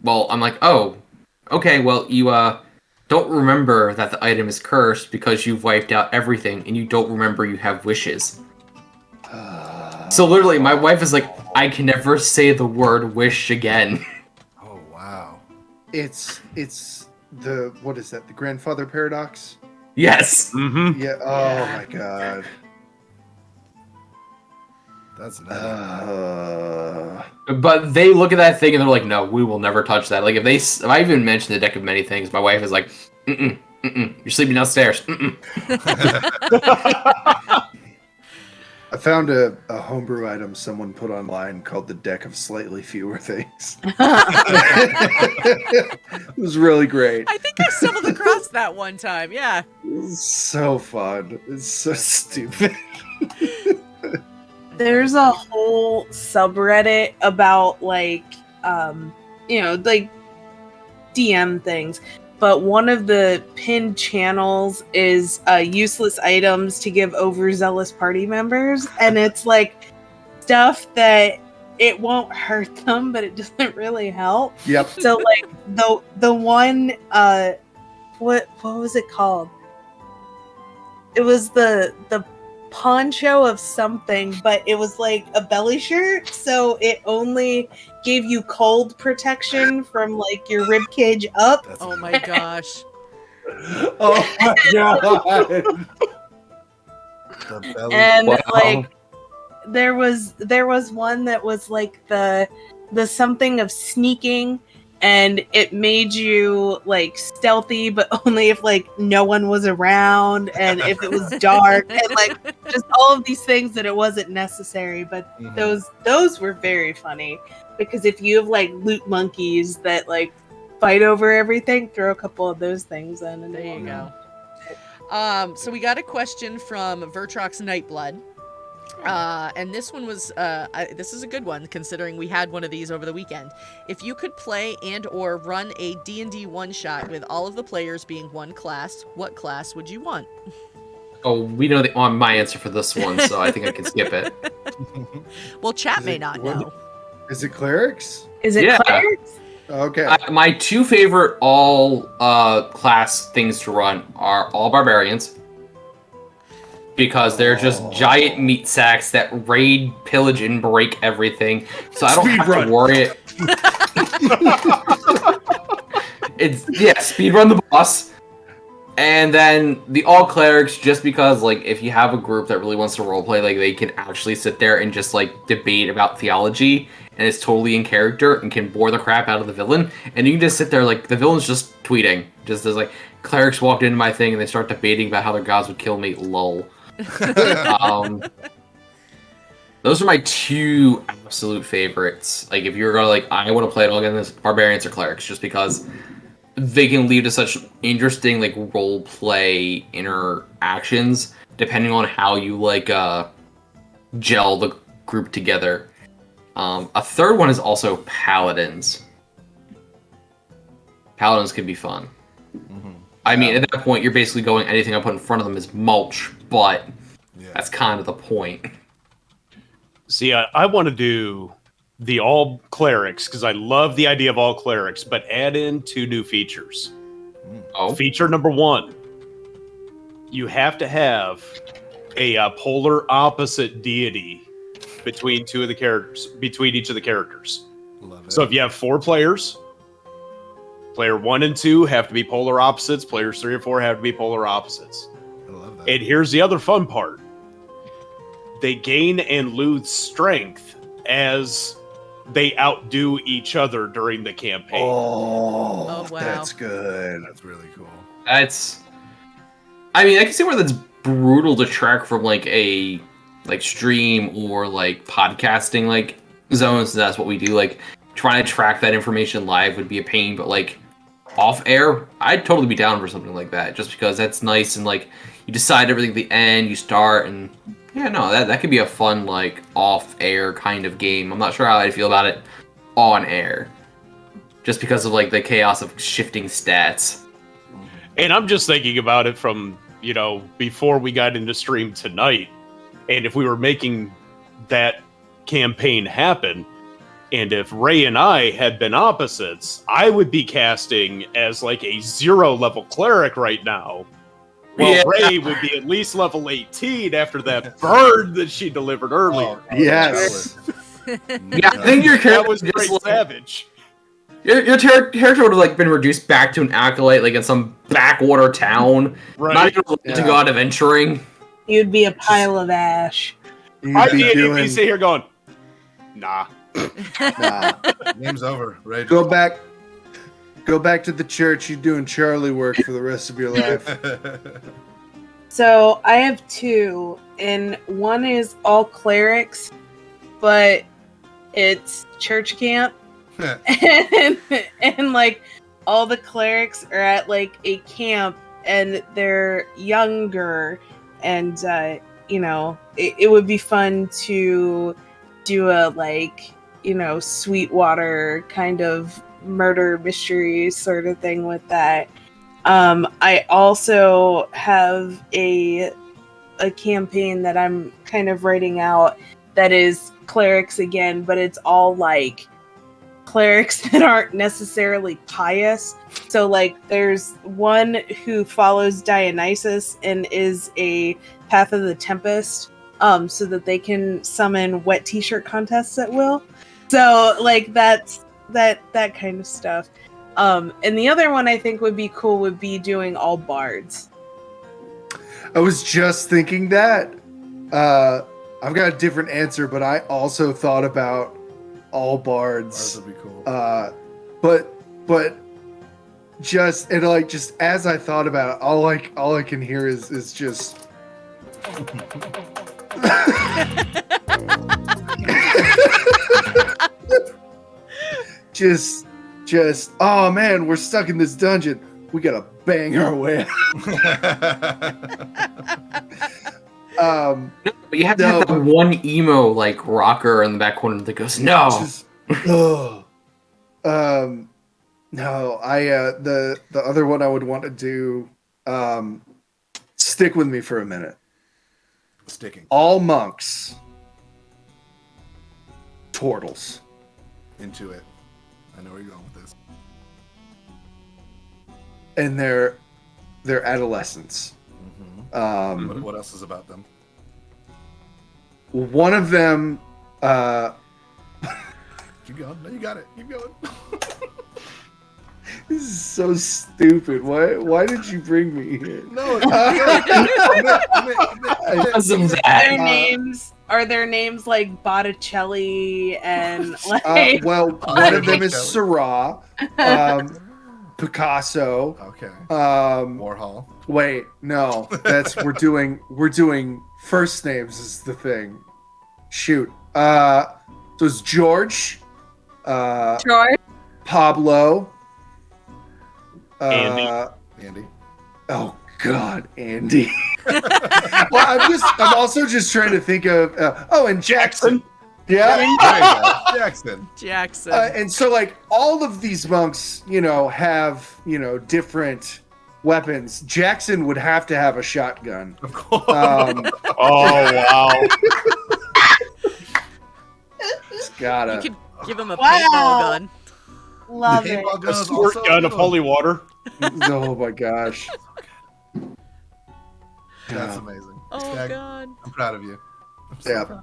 Well, I'm like, oh, okay, well, you don't remember that the item is cursed because you've wiped out everything and you don't remember you have wishes. So literally, my wife is like, I can never say the word wish again. Oh wow. It's the, what is that? The grandfather paradox? Yes. Mm-hmm. Yeah. Oh my god. That's nice. But they look at that thing and they're like, no, we will never touch that. Like, if I even mention the deck of many things, my wife is like, you're sleeping downstairs. I found a homebrew item someone put online called the deck of slightly fewer things. It was really great. I think I stumbled across that one time. Yeah. It's so fun. It's so stupid. There's a whole subreddit about like DM things, but one of the pinned channels is useless items to give overzealous party members, and it's like stuff that it won't hurt them, but it doesn't really help. Yep. So like the one what was it called? the poncho of something, but it was like a belly shirt, so it only gave you cold protection from like your rib cage up. Oh my gosh. Oh my god. And Wow. like there was one that was like the something of sneaking, and it made you like stealthy, but only if like no one was around and if it was dark and like just all of these things that it wasn't necessary. But those were very funny, because if you have like loot monkeys that like fight over everything, throw a couple of those things in, and there you go. So we got a question from Vertrox Nightblood. And this one was, this is a good one, considering we had one of these over the weekend. If you could play and or run a D&D one-shot with all of the players being one class, what class would you want? Oh, we know my answer for this one, so I think I can skip it. Well, chat may not know. Is it clerics? Is it clerics? Okay. My two favorite all class things to run are all barbarians, because they're just giant meat sacks that raid, pillage, and break everything. So I don't have to worry. Speedrun the boss. And then the all clerics, just because like if you have a group that really wants to roleplay, like they can actually sit there and just like debate about theology, and it's totally in character and can bore the crap out of the villain. And you can just sit there like the villain's just tweeting, just as like clerics walked into my thing and they start debating about how their gods would kill me. Lol. Those are my two absolute favorites. Like if you're gonna like, I want to play it all again, this barbarians or clerics, just because they can lead to such interesting like role play interactions depending on how you like gel the group together. A third one is also paladins. Paladins can be fun. I mean, at that point, you're basically going, anything I put in front of them is mulch, but that's kind of the point. See, I want to do the all clerics, because I love the idea of all clerics, but add in 2 new features. Feature number 1, you have to have a polar opposite deity between each of the characters. Love it. So if you have 4 players, player 1 and 2 have to be polar opposites. Players 3 and 4 have to be polar opposites. I love that. And here's the other fun part. They gain and lose strength as they outdo each other during the campaign. Oh, wow. That's good. That's really cool. I mean, I can see where that's brutal to track from like a stream or like podcasting like zones. That's what we do. Like trying to track that information live would be a pain, but like off air, I'd totally be down for something like that, just because that's nice and like you decide everything at the end, you start, and that could be a fun like off air kind of game. I'm not sure how I feel about it on air, just because of like the chaos of shifting stats. And I'm just thinking about it from, before we got into stream tonight, and if we were making that campaign happen, and if Ray and I had been opposites, I would be casting as like a 0 level cleric right now. Well, Ray would be at least level 18 after that burn that she delivered earlier. Yes. Yeah, I think your character was just like, savage. Your character would have like been reduced back to an acolyte, like in some backwater town, not even to go out adventuring. You'd be a pile of ash. I'd be sitting here going, nah. Game's over. Right. Go back to the church. You're doing Charlie work for the rest of your life. So I have 2, and one is all clerics, but it's church camp. and like all the clerics are at like a camp, and they're younger, and it would be fun to do a like Sweetwater kind of murder mystery sort of thing with that. I also have a campaign that I'm kind of writing out that is clerics again, but it's all like clerics that aren't necessarily pious. So like there's one who follows Dionysus and is a Path of the Tempest, so that they can summon wet t-shirt contests at will. So like that's that kind of stuff. And the other one I think would be cool would be doing all bards. I was just thinking that. I've got a different answer, but I also thought about all bards. Bards would be cool. But just as I thought about it, all I can hear is just just oh man, we're stuck in this dungeon. We gotta bang our way out. But you have to have that one emo like rocker in the back corner that goes, no. No, the other one I would want to do, stick with me for a minute. Sticking. All monks. Turtles. Into it. I know where you're going with this. And they're adolescents. Mm-hmm. What else is about them? One of them, keep going. No, you got it. Keep going. This is so stupid. Why did you bring me here? No. Are their names like Botticelli and like? Well, one of them is Syrah, Picasso. Okay. Warhol. Wait, no, we're doing first names is the thing. Shoot. So it's George. George. Pablo. Andy. Oh God, Andy. Well, I'm also just trying to think of. And Jackson. Yeah. Jackson. And so, like, all of these monks, have different weapons. Jackson would have to have a shotgun. Of course. Oh wow. It's gotta. You could give him a paintball gun. Love it. A squirt gun of holy water. Oh my gosh. That's amazing. Oh God. I'm proud of you. Yeah.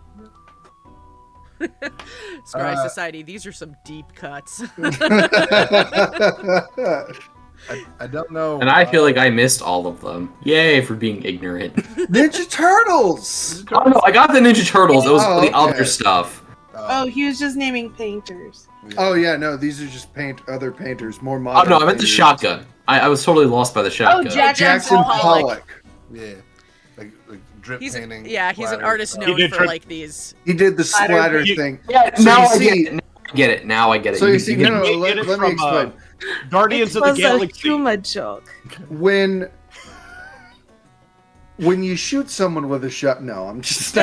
Scry Society, these are some deep cuts. I don't know. And I feel like I missed all of them. Yay for being ignorant. Ninja Turtles! Oh no, I got the Ninja Turtles. It was the other stuff. Oh, he was just naming painters. Oh yeah, no, these are just other painters, more modern. Oh no, I meant the shotgun. I was totally lost by the shotgun. Oh, Jackson Pollock. Yeah. Like drip painting. Yeah, he's an artist known for like these. He did the splatter thing. Yeah, So now you I get it. Now I get it. So you see, can- let me explain. Guardians of the Galaxy. A Kuma joke. When you shoot someone with a shot, no, I'm just.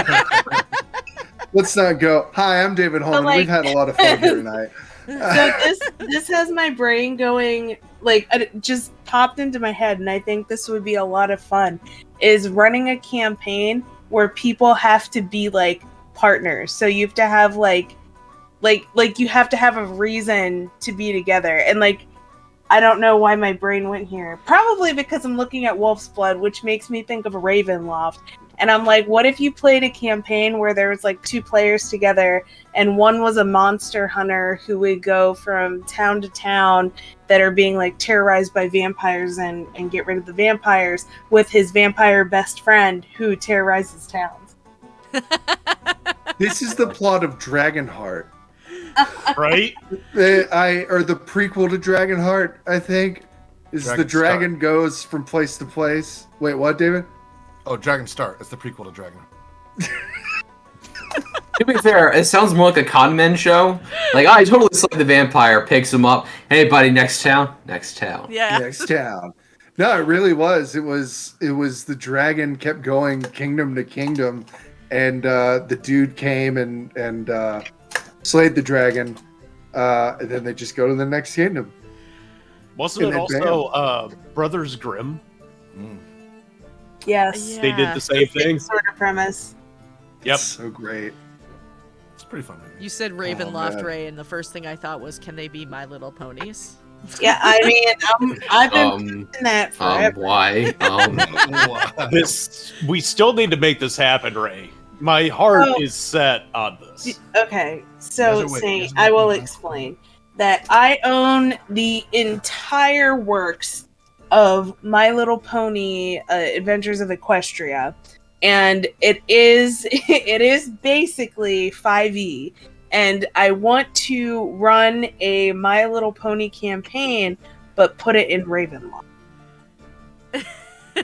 Let's not go. Hi, I'm David Holman. like- We've had a lot of fun here tonight. So this has my brain going, like, it just popped into my head, and I think this would be a lot of fun, is running a campaign where people have to be like partners. So you have to have like you have to have a reason to be together. And like, I don't know why my brain went here. Probably because I'm looking at Wolf's Blood, which makes me think of Ravenloft. And I'm like, what if you played a campaign where there was like two players together, and one was a monster hunter who would go from town to town that are being like terrorized by vampires and get rid of the vampires, with his vampire best friend who terrorizes towns. This is the plot of Dragonheart. Right? The prequel to Dragonheart, I think, is Dragon the dragon goes from place to place. Wait, what, David? Oh, Dragon Start. It's the prequel to Dragon. To be fair, it sounds more like a con men show. Like, I totally slayed the vampire, picks him up. Hey, buddy, next town. Yeah. Next town. No, it really was. It was the dragon kept going kingdom to kingdom, and the dude came and slayed the dragon, and then they just go to the next kingdom. Wasn't it also Brothers Grimm? Yes. They did the same thing. Sort of premise. Yep. So great. It's a pretty fun movie. You said Ravenloft, man. Ray, and the first thing I thought was, can they be My Little Ponies? Yeah, I mean, I've been pushing that forever. Why? We still need to make this happen, Ray. My heart is set on this. Okay, so Saint, I will explain that I own the entire works of My Little Pony Adventures of Equestria, and it is basically 5e, and I want to run a My Little Pony campaign but put it in Ravenloft.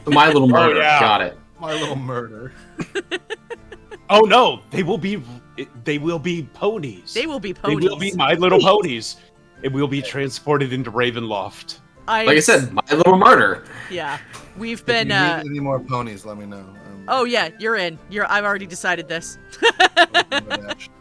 My Little Murder. Oh, yeah. Got it. My Little Murder. Oh no, they will be ponies. They will be They ponies. will be My Little Ponies. It will be transported into Ravenloft. Like I said, My Little Murder. Yeah, we've If been. you need any more ponies, let me know. Oh yeah, you're in. I've already decided this.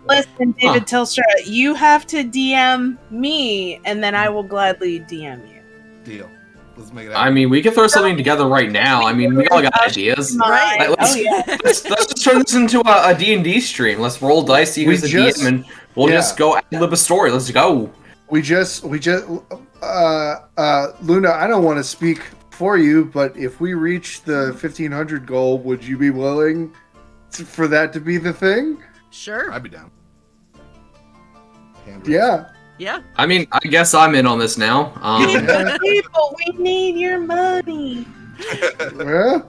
Listen, David Telstra, you have to DM me, and then I will gladly DM you. Deal. Let's make it I mean, we can throw something together right now. I mean, we all got ideas. Right. Let's, Oh, yeah. let's just turn this into a D&D stream. Let's roll dice, see who's the DM, and we'll just go ad-lib a story. Let's go. Luna, I don't want to speak for you, but if we reach the 1500 goal, would you be willing for that to be the thing? Sure. I'd be down. Yeah. Yeah. I mean, I guess I'm in on this now. People, we need your money. Yeah.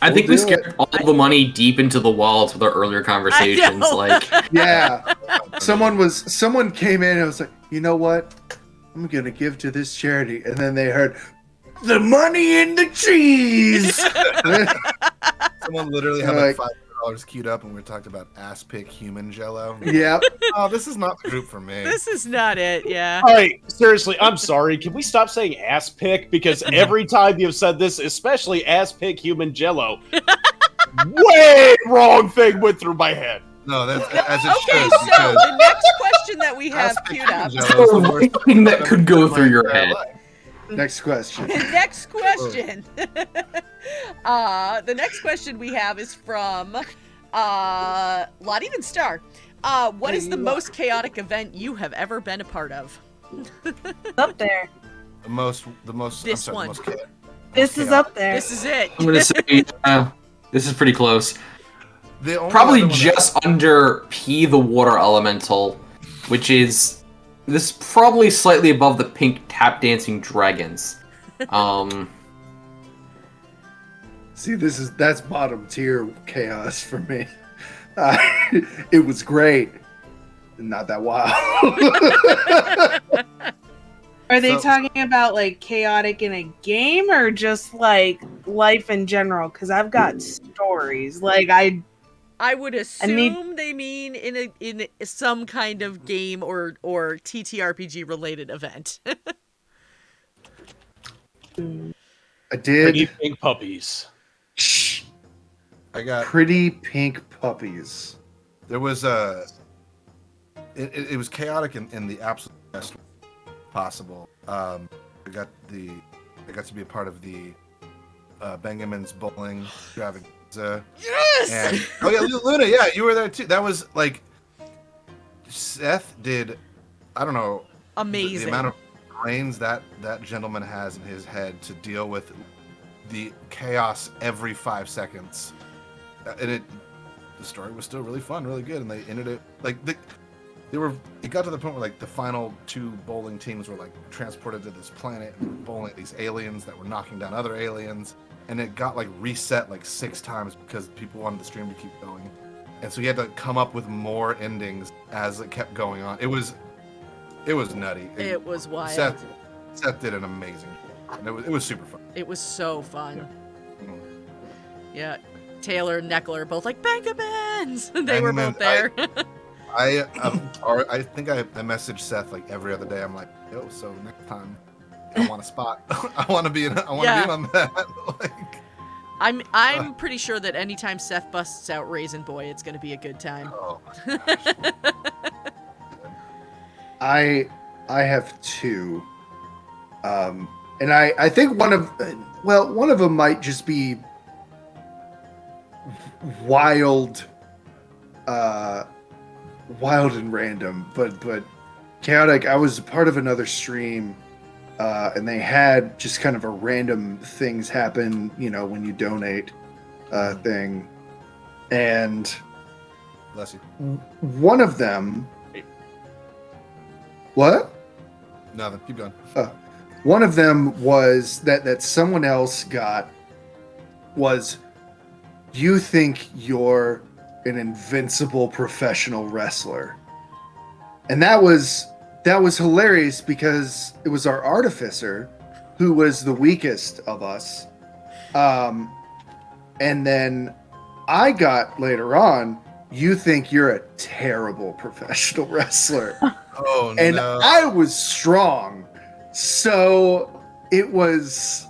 I think we scared all the money deep into the walls with our earlier conversations. Like, yeah, someone came in and was like, you know what? I'm gonna give to this charity, and then they heard the money in the cheese. Someone literally had like $500 queued up, and we talked about ass pick human jello. Yep. Oh, this is not the group for me. This is not it. Yeah. All right, seriously, I'm sorry. Can we stop saying ass pick? Because every time you've said this, especially ass pick human jello, way wrong thing went through my head. No, that's as it Okay, should. so because the next question that we have queued up. the thing that could go through your head. Next question. The next question. The next question we have is from Lottie and Star. What is the most chaotic event you have ever been a part of? Up there. The most. This one. The most chaotic. This is up there. This is it. I'm gonna say this is pretty close. The only Probably other one just under P the Water Elemental, which is this is probably slightly above the pink tap dancing dragons. See, that's bottom tier chaos for me. It was great, not that wild. Are they talking about like chaotic in a game or just like life in general? Because I've got stories. Like I would assume they mean in some kind of game or TTRPG related event. I did. Pretty pink puppies. I got pretty pink puppies. There was it was chaotic in the absolute best way possible. I got to be a part of the Benjamin's bowling extravaganza. Yes. And, oh yeah, Luna, yeah, you were there too. That was like Seth did. I don't know. Amazing. The amount of brains that gentleman has in his head to deal with the chaos every 5 seconds, and the story was still really fun, really good, and they ended it like it got to the point where like the final 2 bowling teams were like transported to this planet and were bowling these aliens that were knocking down other aliens, and it got like reset like 6 times because people wanted the stream to keep going, and so he had to come up with more endings as it kept going on. It was nutty. It was wild. Seth did an amazing job, and it was super fun. It was so fun. Yeah. Taylor and Neckler are both like Benjamins. They were both there. I think I message Seth like every other day. I'm like, yo, so next time I want a spot. I want to be in on that. Like, I'm pretty sure that anytime Seth busts out Raisin Boy, it's going to be a good time. Oh, I have 2, and I think one of them might just be wild and random, but chaotic. I was part of another stream, and they had just kind of a random things happen, when you donate thing. And bless you. One of them. What? Nothing. Keep going. One of them was that someone else got was, you think you're an invincible professional wrestler. And that was hilarious because it was our artificer who was the weakest of us. And then I got later on, you think you're a terrible professional wrestler. Oh, and no. I was strong. So it was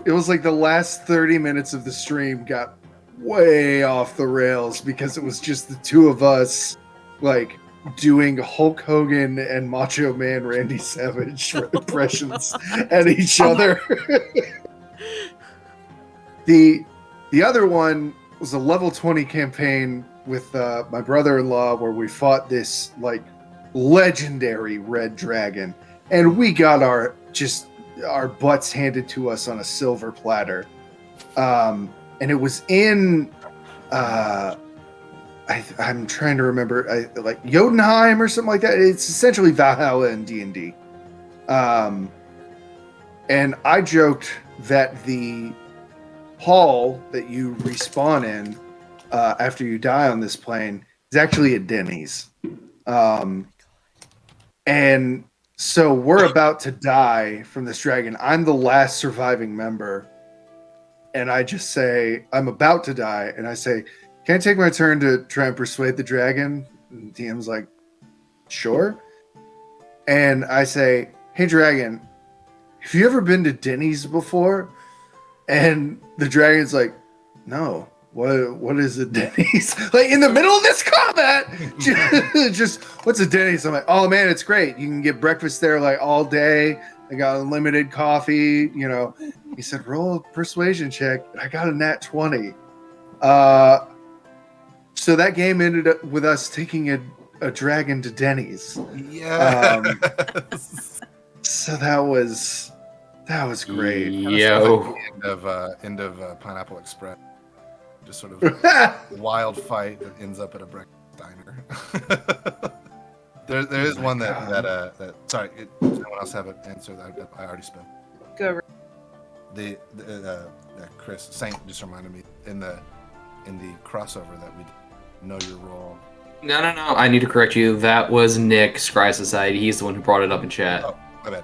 like the last 30 minutes of the stream got way off the rails because it was just the two of us like doing Hulk Hogan and Macho Man Randy Savage impressions at each other. The other one was a level 20 campaign with my brother-in-law where we fought this like legendary red dragon, and we got our butts handed to us on a silver platter. And it was in I'm trying to remember, like Jotunheim or something like that. It's essentially Valhalla in D&D. And I joked that the hall that you respawn in after you die on this plane is actually a Denny's. And so we're about to die from this dragon. I'm the last surviving member. And I just say, I'm about to die. And I say, can I take my turn to try and persuade the dragon? And DM's like, sure. And I say, hey, dragon, have you ever been to Denny's before? And the dragon's like, no. What is a Denny's? Like in the middle of this combat, just what's a Denny's? I'm like, oh man, it's great. You can get breakfast there like all day. I got unlimited coffee. He said, roll a persuasion check. I got a nat 20. So that game ended up with us taking a dragon to Denny's. Yeah. So that was great. Yo. Kind of like the end of Pineapple Express. Just sort of wild fight that ends up at a breakfast diner. there is one that sorry, does anyone else have an answer that I already spent? Go. The Chris Saint just reminded me in the crossover that we did, Know Your Role. No. I need to correct you. That was Nick, Scry Society. He's the one who brought it up in chat. Oh, my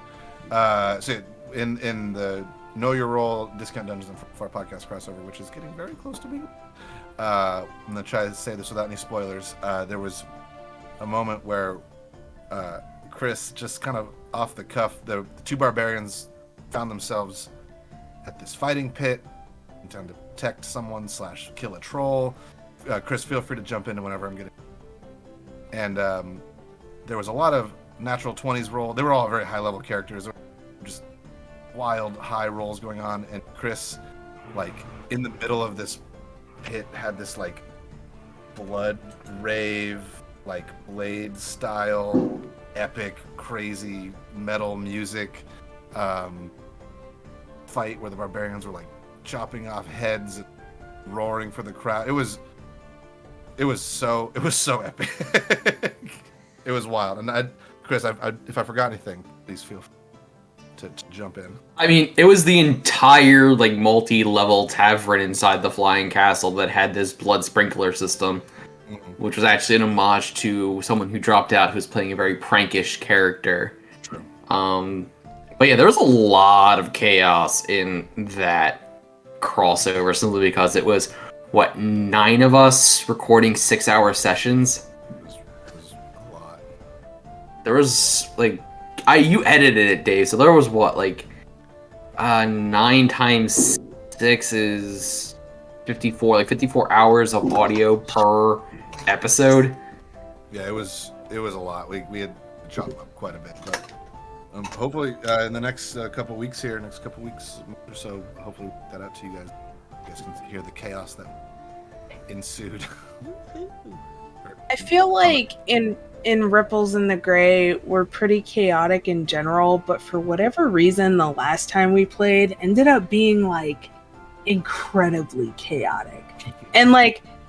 bad. So in the Know Your Role Discount Dungeons and for our podcast crossover, which is getting very close to being. I'm gonna try to say this without any spoilers. There was a moment where Chris, just kind of off the cuff, the two barbarians found themselves at this fighting pit, trying to protect someone / kill a troll. Chris, feel free to jump in whenever I'm getting. And there was a lot of natural 20s roll. They were all very high level characters, just wild high rolls going on. And Chris, like in the middle of this pit, had this like blood rave, like Blade style, epic, crazy metal music fight where the barbarians were like chopping off heads and roaring for the crowd. It was so epic. It was wild. And Chris, if I forgot anything, please feel free to jump in. I mean, it was the entire like multi-level tavern inside the flying castle that had this blood sprinkler system, which was actually an homage to someone who dropped out who was playing a very prankish character. True. But yeah, there was a lot of chaos in that crossover simply because it was 9 of us recording 6-hour sessions. It was a lot. There was like you edited it, Dave, so there was 9 times 6 is 54, like 54 hours of audio per episode. Yeah, it was a lot. We had chopped up quite a bit, but hopefully in the next couple weeks or so, hopefully we'll get that out to you guys. You guys can hear the chaos that ensued. I feel like in Ripples in the Gray, we're pretty chaotic in general, but for whatever reason, the last time we played ended up being like incredibly chaotic, and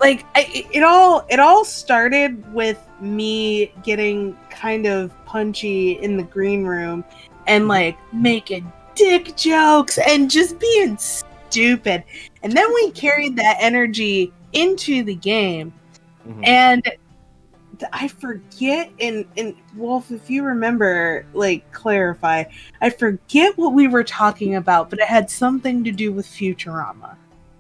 it all started with me getting kind of punchy in the green room and like making dick jokes and just being stupid, and then we carried that energy into the game. And I forget, and Wolf, if you remember, like, clarify, I forget what we were talking about, but it had something to do with Futurama.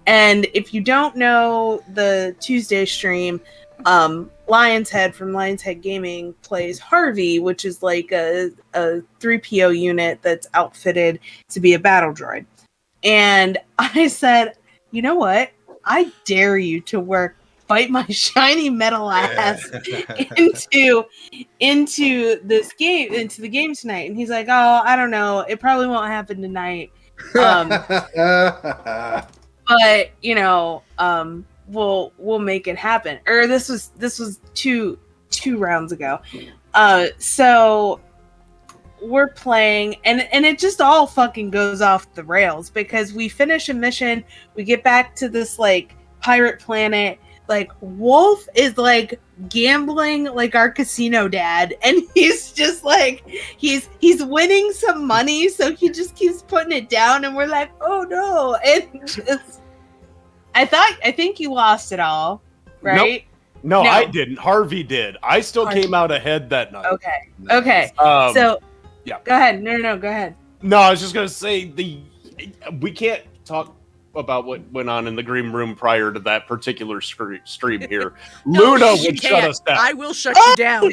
And if you don't know the Tuesday stream, Lion's Head from Lion's Head Gaming plays Harvey, which is like a 3PO unit that's outfitted to be a battle droid. And I said, you know what? I dare you to work Bite My Shiny Metal Ass into this game, into the game tonight. And he's like, oh, I don't know. It probably won't happen tonight. But you know, we'll make it happen. Or this was two rounds ago. So we're playing, and it just all fucking goes off the rails because we finish a mission, we get back to this like pirate planet. Like Wolf is like gambling like our casino dad, and he's just like he's winning some money, so he just keeps putting it down, and we're like, oh no. And just I think you lost it all, right? No, I didn't. Harvey did. I still came out ahead that night. Okay. So yeah. Go ahead. No, go ahead. No, I was just gonna say we can't talk about what went on in the green room prior to that particular stream here. Luna would shut us down. I will shut you down.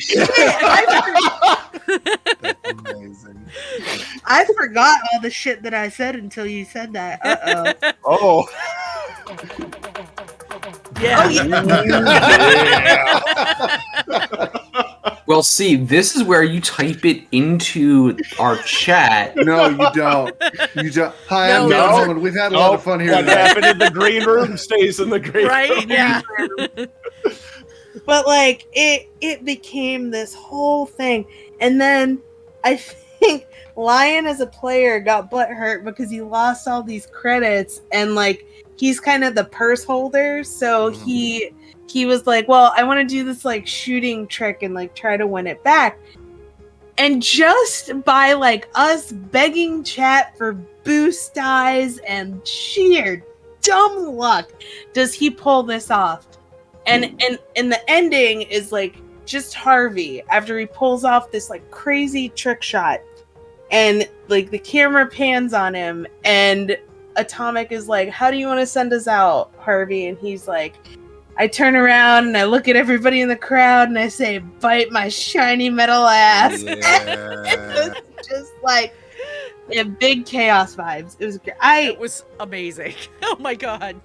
Amazing. I forgot all the shit that I said until you said that. Oh. Yeah. Well, see, this is where you type it into our chat. No, you don't. Hi, I'm Gentleman. We've had a lot of fun here. What happened in the green room stays in the green room. Right? Yeah. But like it became this whole thing, and then I think Lion as a player got butthurt because he lost all these credits, and like he's kind of the purse holder, so he was like, well, I want to do this like shooting trick and like try to win it back. And just by like us begging chat for boost dies and sheer dumb luck does he pull this off. And the ending is like just Harvey after he pulls off this like crazy trick shot, and like the camera pans on him, and Atomic is like, how do you want to send us out, Harvey? And he's like, I turn around and I look at everybody in the crowd and I say, bite my shiny metal ass. Yeah. It was just like big chaos vibes. It was great. It was amazing. Oh my god.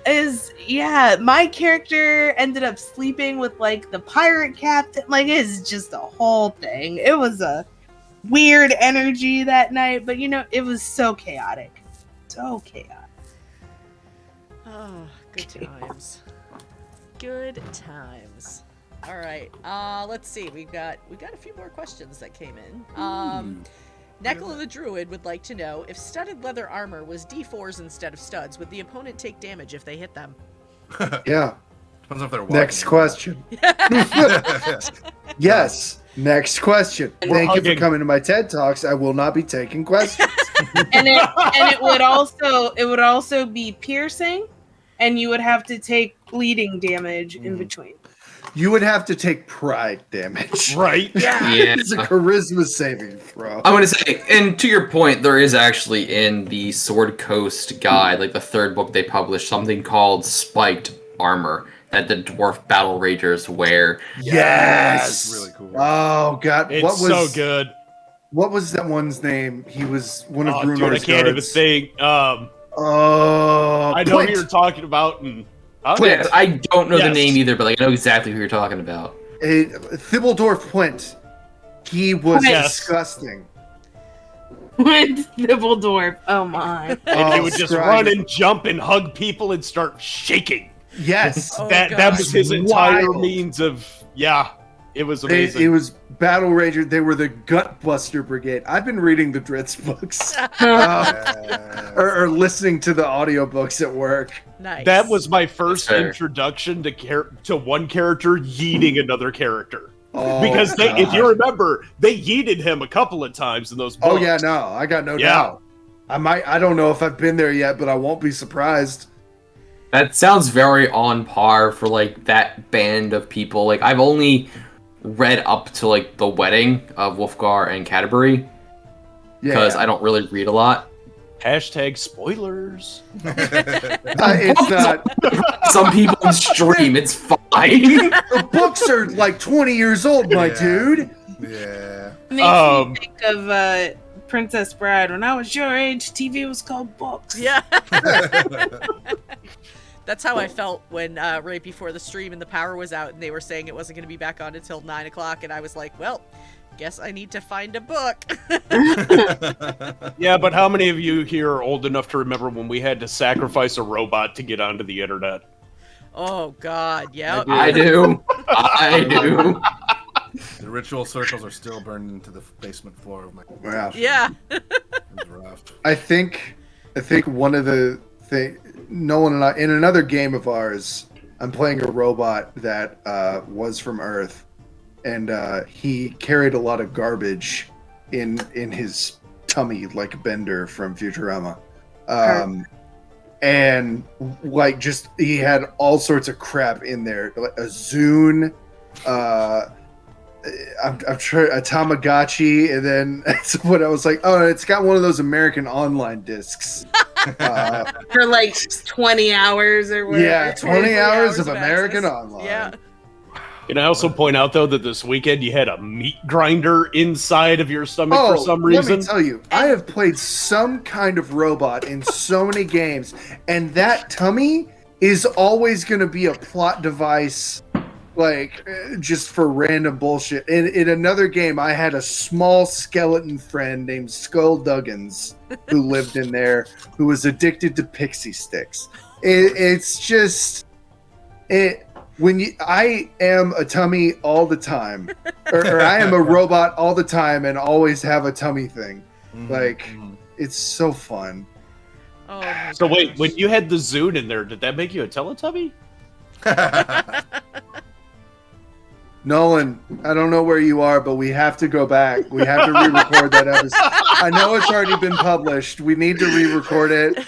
My character ended up sleeping with like the pirate captain. Like, it's just a whole thing. It was a weird energy that night, but you know, it was so chaotic. So chaotic. Oh, good times. Good times. All right. Let's see. We got a few more questions that came in. Nekla the Druid would like to know if studded leather armor was D4s instead of studs, would the opponent take damage if they hit them? Yeah. Depends if they're walking. Next question. Yes. Next question. Thank you for coming to my TED Talks. I will not be taking questions. and it would also be piercing, and you would have to take bleeding damage in between. You would have to take pride damage. Right? Yeah. It's a charisma saving throw. I'm going to say, and to your point, there is actually in the Sword Coast guide, like the third book they published, something called spiked armor that the dwarf battle ragers wear. Yes! That's really cool. Oh, God. It's so good. What was that one's name? He was one of Bruno's dude, I can't even guards. think. I know who you're talking about. And Plint. I don't know the name either, but like I know exactly who you're talking about. Thibbledorf Plint. He was disgusting. Plint Thibbledorf. Oh my. And he would just run and jump and hug people and start shaking. Yes, that was his entire wild. means of it was amazing. It was Battle Ranger. They were the Gutbuster Brigade. I've been reading the Dritz books or listening to the audiobooks at work. Nice. That was my first introduction to one character yeeting another character. Because if you remember, they yeeted him a couple of times in those books. Oh yeah, no, I got no doubt. I don't know if I've been there yet, but I won't be surprised. That sounds very on par for like that band of people. Like I've only read up to like the wedding of Wolfgar and Canterbury because I don't really read a lot. Hashtag spoilers. It's not. Some people stream. It's fine. The books are like 20 years old, my dude. Yeah. Makes me think of Princess Bride. When I was your age, TV was called books. Yeah. That's how I felt when right before the stream and the power was out and they were saying it wasn't going to be back on until 9 o'clock, and I was like, well, guess I need to find a book. Yeah, but how many of you here are old enough to remember when we had to sacrifice a robot to get onto the internet? Oh God, yeah. I do. I do. The ritual circles are still burned into the basement floor of my. Wow. Yeah. It was rough. I think one of the thing Nolan and I in another game of ours, I'm playing a robot that was from Earth, and he carried a lot of garbage in his tummy like Bender from Futurama. And like just he had all sorts of crap in there, like a Zune, I'm sure a Tamagotchi, and then that's what I was like, oh, it's got one of those American Online discs. For like 20 hours or whatever. Yeah, 20 hours of American Online. Yeah. Can I also point out, though, that this weekend you had a meat grinder inside of your stomach for some reason? Let me tell you, I have played some kind of robot in so many games, and that tummy is always going to be a plot device, like, just for random bullshit. In another game, I had a small skeleton friend named Skull Duggins who lived in there, who was addicted to pixie sticks. It's just... I am a tummy all the time, or I am a robot all the time and always have a tummy thing. It's so fun. Oh, so wait, when you had the Zune in there, did that make you a Teletubby? Nolan, I don't know where you are, but we have to go back. We have to re-record that episode. I know it's already been published. We need to re-record it.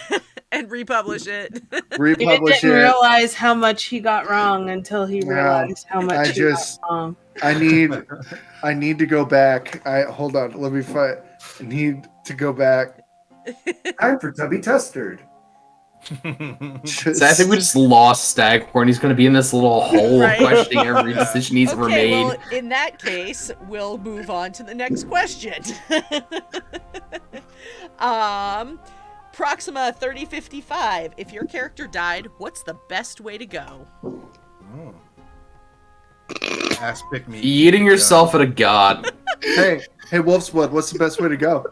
And republish it. Republish didn't it. realize how much he got wrong until he realized how much he got wrong. I need to go back. Hold on. Let me find. I need to go back. Time for Tubby Tustard. So I think we just lost Staghorn. He's going to be in this little hole questioning every decision he's ever made. Well, in that case, we'll move on to the next question. Proxima 3055. If your character died, what's the best way to go? Ass pick me. Eating yourself at a god. Hey, Wolfsblood, what's the best way to go?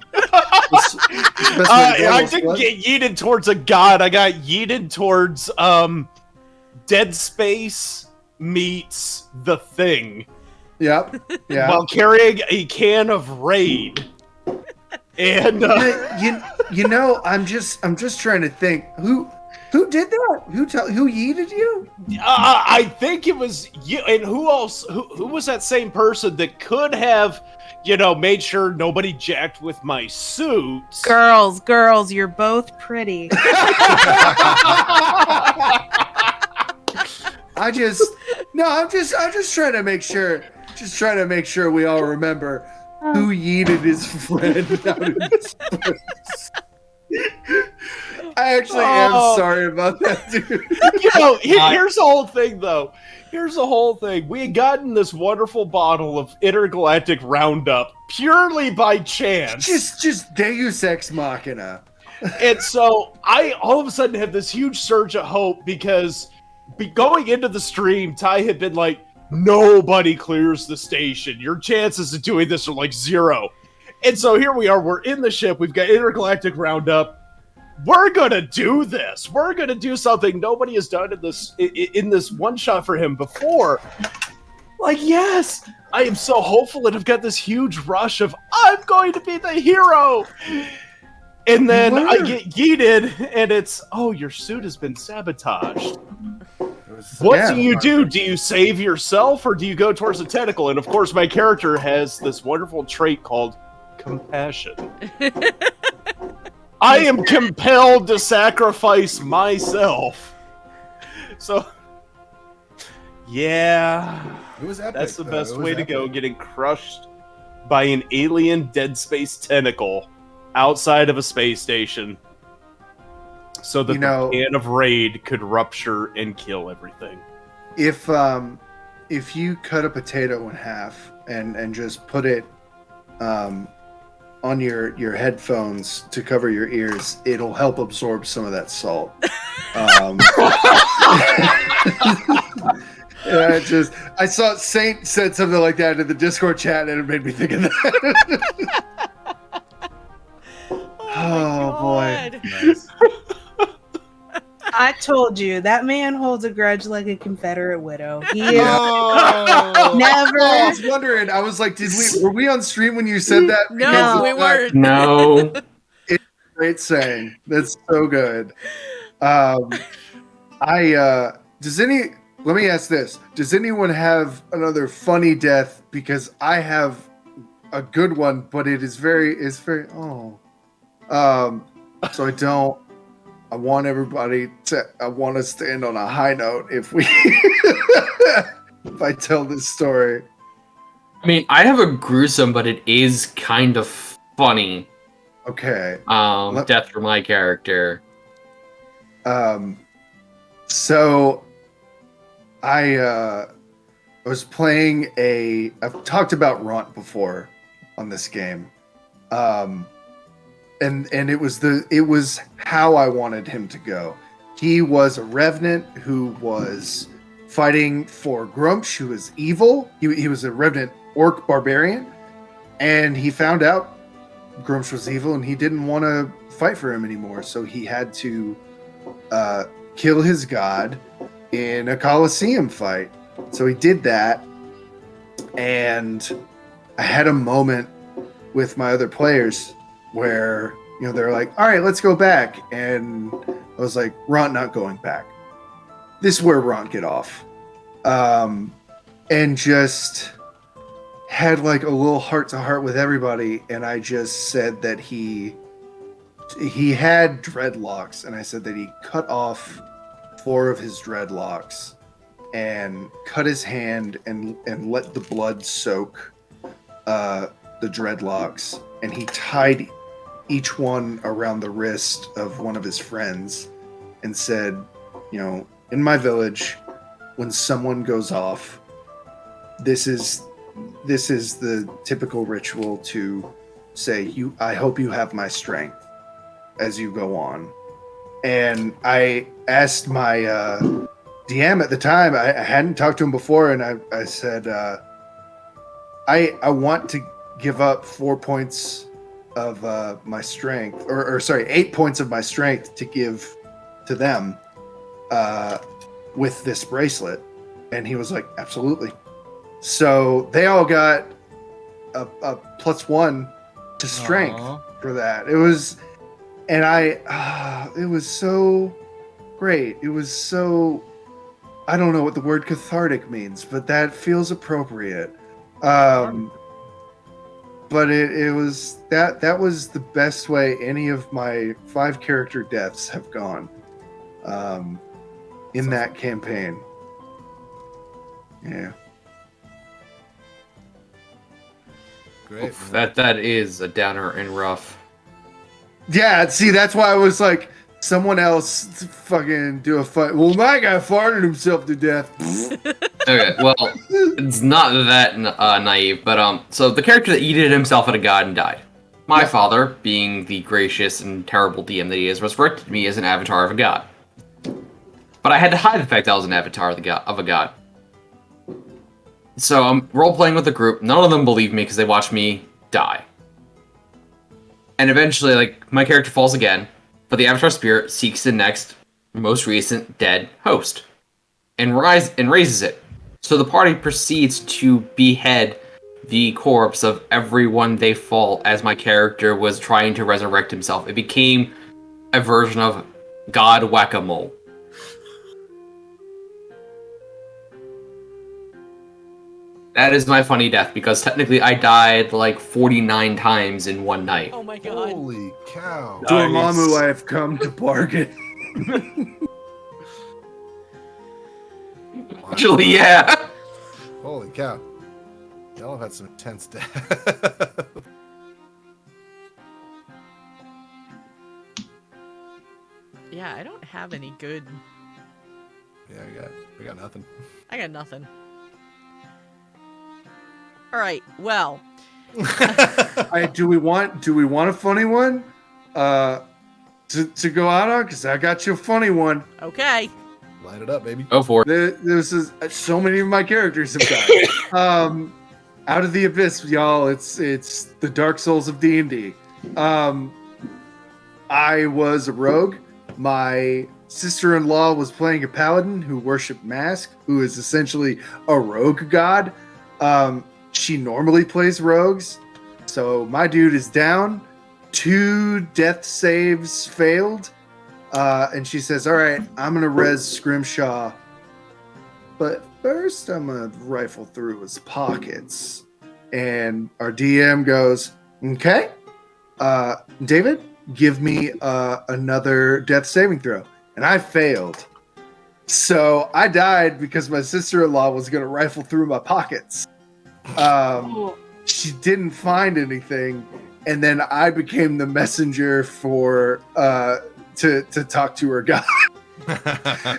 I didn't get yeeted towards a god. I got yeeted towards Dead Space meets The Thing. Yep. Yeah. While carrying a can of Raid. And you know, I'm just trying to think who did that? Who yeeted you? I think it was you. And who else? Who was that same person that could have, made sure nobody jacked with my suits? Girls, you're both pretty. I'm just trying to make sure. Just trying to make sure we all remember who yeeted his friend out of this place. I actually am sorry about that, dude. Here's the whole thing, though. Here's the whole thing. We had gotten this wonderful bottle of Intergalactic Roundup purely by chance. Just Deus Ex Machina. And so I all of a sudden have this huge surge of hope because going into the stream, Ty had been like, nobody clears the station. Your chances of doing this are like 0. And so here we are. We're in the ship. We've got Intergalactic Roundup. we're gonna do this. We're gonna do something nobody has done in this one shot for him before. Like, yes, I am so hopeful, and I've got this huge rush of I'm going to be the hero. And then I get yeeted, and it's, oh, your suit has been sabotaged. What do you do? Do you save yourself, or do you go towards the tentacle? And of course, my character has this wonderful trait called compassion. I am compelled to sacrifice myself. So, yeah, it was epic, that's the though. best way to go, getting crushed by an alien dead space tentacle outside of a space station so that the can of Raid could rupture and kill everything. If you cut a potato in half and just put it on your headphones to cover your ears, it'll help absorb some of that salt. I saw Saint said something like that in the Discord chat, and it made me think of that. Oh boy. Nice. I told you that man holds a grudge like a Confederate widow. He is never. I was wondering. I was like, were we on stream when you said that? No, we weren't. No. It's a great saying. That's so good. Let me ask this. Does anyone have another funny death? Because I have a good one, but it's very so I want us to end on a high note if I tell this story. I mean, I have a gruesome, but it is kind of funny. Okay. Death for my character. So I was playing I've talked about Ront before on this game. And it was how I wanted him to go. He was a revenant who was fighting for Grumsh, who was evil. He was a revenant orc barbarian, and he found out Grumsh was evil, and he didn't want to fight for him anymore. So he had to kill his god in a Colosseum fight. So he did that, and I had a moment with my other players where, they're like, all right, let's go back. And I was like, Ront not going back. This is where Ront get off. And just had like a little heart to heart with everybody. And I just said that he had dreadlocks. And I said that he cut off 4 of his dreadlocks and cut his hand and let the blood soak the dreadlocks. And he tied each one around the wrist of one of his friends and said, in my village, when someone goes off, this is the typical ritual to say, I hope you have my strength as you go on. And I asked my DM at the time, I hadn't talked to him before, and I said, I want to give up 4 points of my strength, or 8 points of my strength to give to them with this bracelet. And he was like, absolutely. So they all got a +1 to strength for that. It was, and it was so great. It was so, I don't know what the word cathartic means, but that feels appropriate. But it was that was the best way any of my 5 character deaths have gone in that campaign. Yeah. Great. That is a downer and rough. Yeah, see, that's why I was like, someone else fucking do a fight. Well, my guy farted himself to death. Okay, well, it's not that naive, but so the character that yeeted himself at a god and died. My father, being the gracious and terrible DM that he is, resurrected me as an avatar of a god. But I had to hide the fact that I was an avatar of a god. So I'm role-playing with a group. None of them believe me because they watch me die. And eventually, my character falls again. but the Avatar spirit seeks the next, most recent dead host and raises it. So the party proceeds to behead the corpse of everyone they fought as my character was trying to resurrect himself. It became a version of God Whack-A-Mole. That is my funny death, because technically I died like 49 times in one night. Oh my god. Holy cow. Dormammu, I have come to bargain. Actually, yeah. Holy cow. Y'all have had some intense death. Yeah, I don't have any good. Yeah, we got nothing. I got nothing. All right. Well, Do we want a funny one? To go out on? Because I got you a funny one. Okay. Light it up, baby. Go for it. This is so many of my characters have died. Out of the Abyss, y'all. It's the Dark Souls of D&D. I was a rogue. My sister-in-law was playing a paladin who worshipped Mask, who is essentially a rogue god. She normally plays rogues. So my dude is down. 2 death saves failed. And she says, all right, I'm going to res Scrimshaw. But first, I'm going to rifle through his pockets. And our DM goes, okay, David, give me another death saving throw. And I failed. So I died because my sister-in-law was going to rifle through my pockets. She didn't find anything. And then I became the messenger for to talk to her god.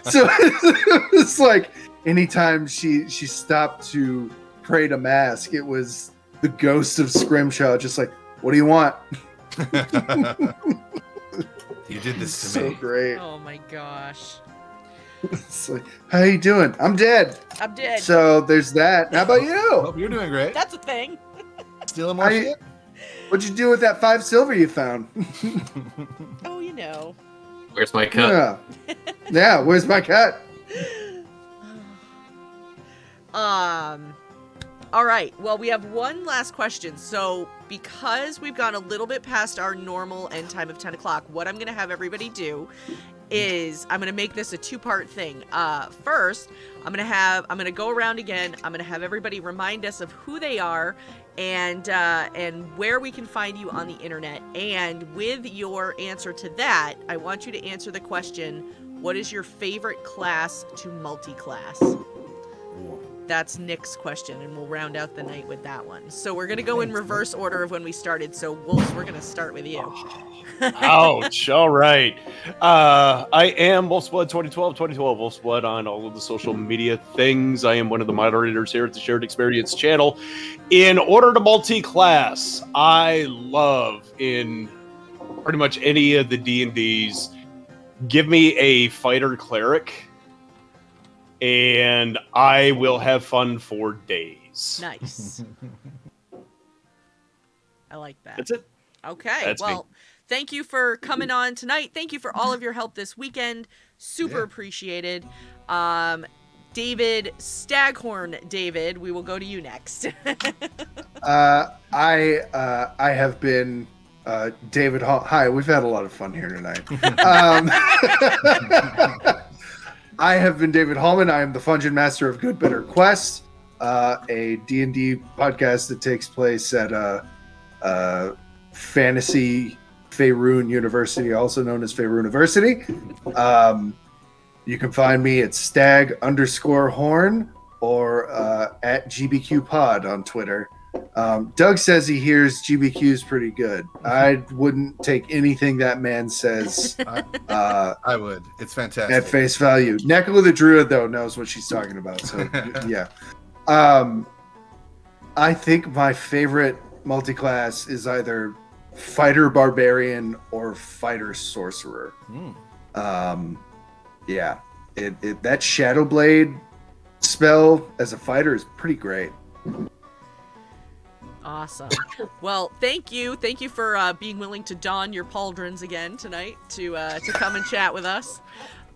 So it's like anytime she stopped to pray to Mask, it was the ghost of Scrimshaw, just like, what do you want? You did this to so me. Great. Oh my gosh. It's like, how you doing? I'm dead. I'm dead. So there's that. How about you? Hope you're doing great. That's a thing. Stealing more shit? What'd you do with that 5 silver you found? Oh, you know. Where's my cut? Yeah, where's my cut? All right. Well, we have one last question. So, because we've gone a little bit past our normal end time of 10 o'clock, what I'm going to have everybody do is I'm going to make this a 2-part thing. First, I'm going to go around again. I'm going to have everybody remind us of who they are and where we can find you on the internet. And with your answer to that, I want you to answer the question, what is your favorite class to multi-class? That's Nick's question, and we'll round out the night with that one. So we're going to go in reverse order of when we started. So, Wolf, we're going to start with you. Ouch. All right. I am Wolfsblood 2012 Wolfsblood on all of the social media things. I am one of the moderators here at the Shared Experience channel. In order to multi-class, I love in pretty much any of the D&Ds, give me a fighter cleric, and I will have fun for days. Nice. I like that. That's it. Okay. That's well, me. Thank you for coming on tonight. Thank you for all of your help this weekend. Super appreciated. David Staghorn, David, we will go to you next. I have been David Hall. Hi, we've had a lot of fun here tonight. I have been David Hallman. I am the Fungeon Master of Good Better Quest, a D&D podcast that takes place at Fantasy Faerun University, also known as Faerun University. You can find me at stag_horn or at GBQ Pod on Twitter. Doug says he hears GBQ's pretty good. I wouldn't take anything that man says. I would. It's fantastic. At face value. Nekula the Druid, though, knows what she's talking about. So, yeah. I think my favorite multi-class is either Fighter Barbarian or Fighter Sorcerer. Yeah. That Shadow Blade spell as a fighter is pretty great. Awesome. Well, thank you. Thank you for being willing to don your pauldrons again tonight to come and chat with us.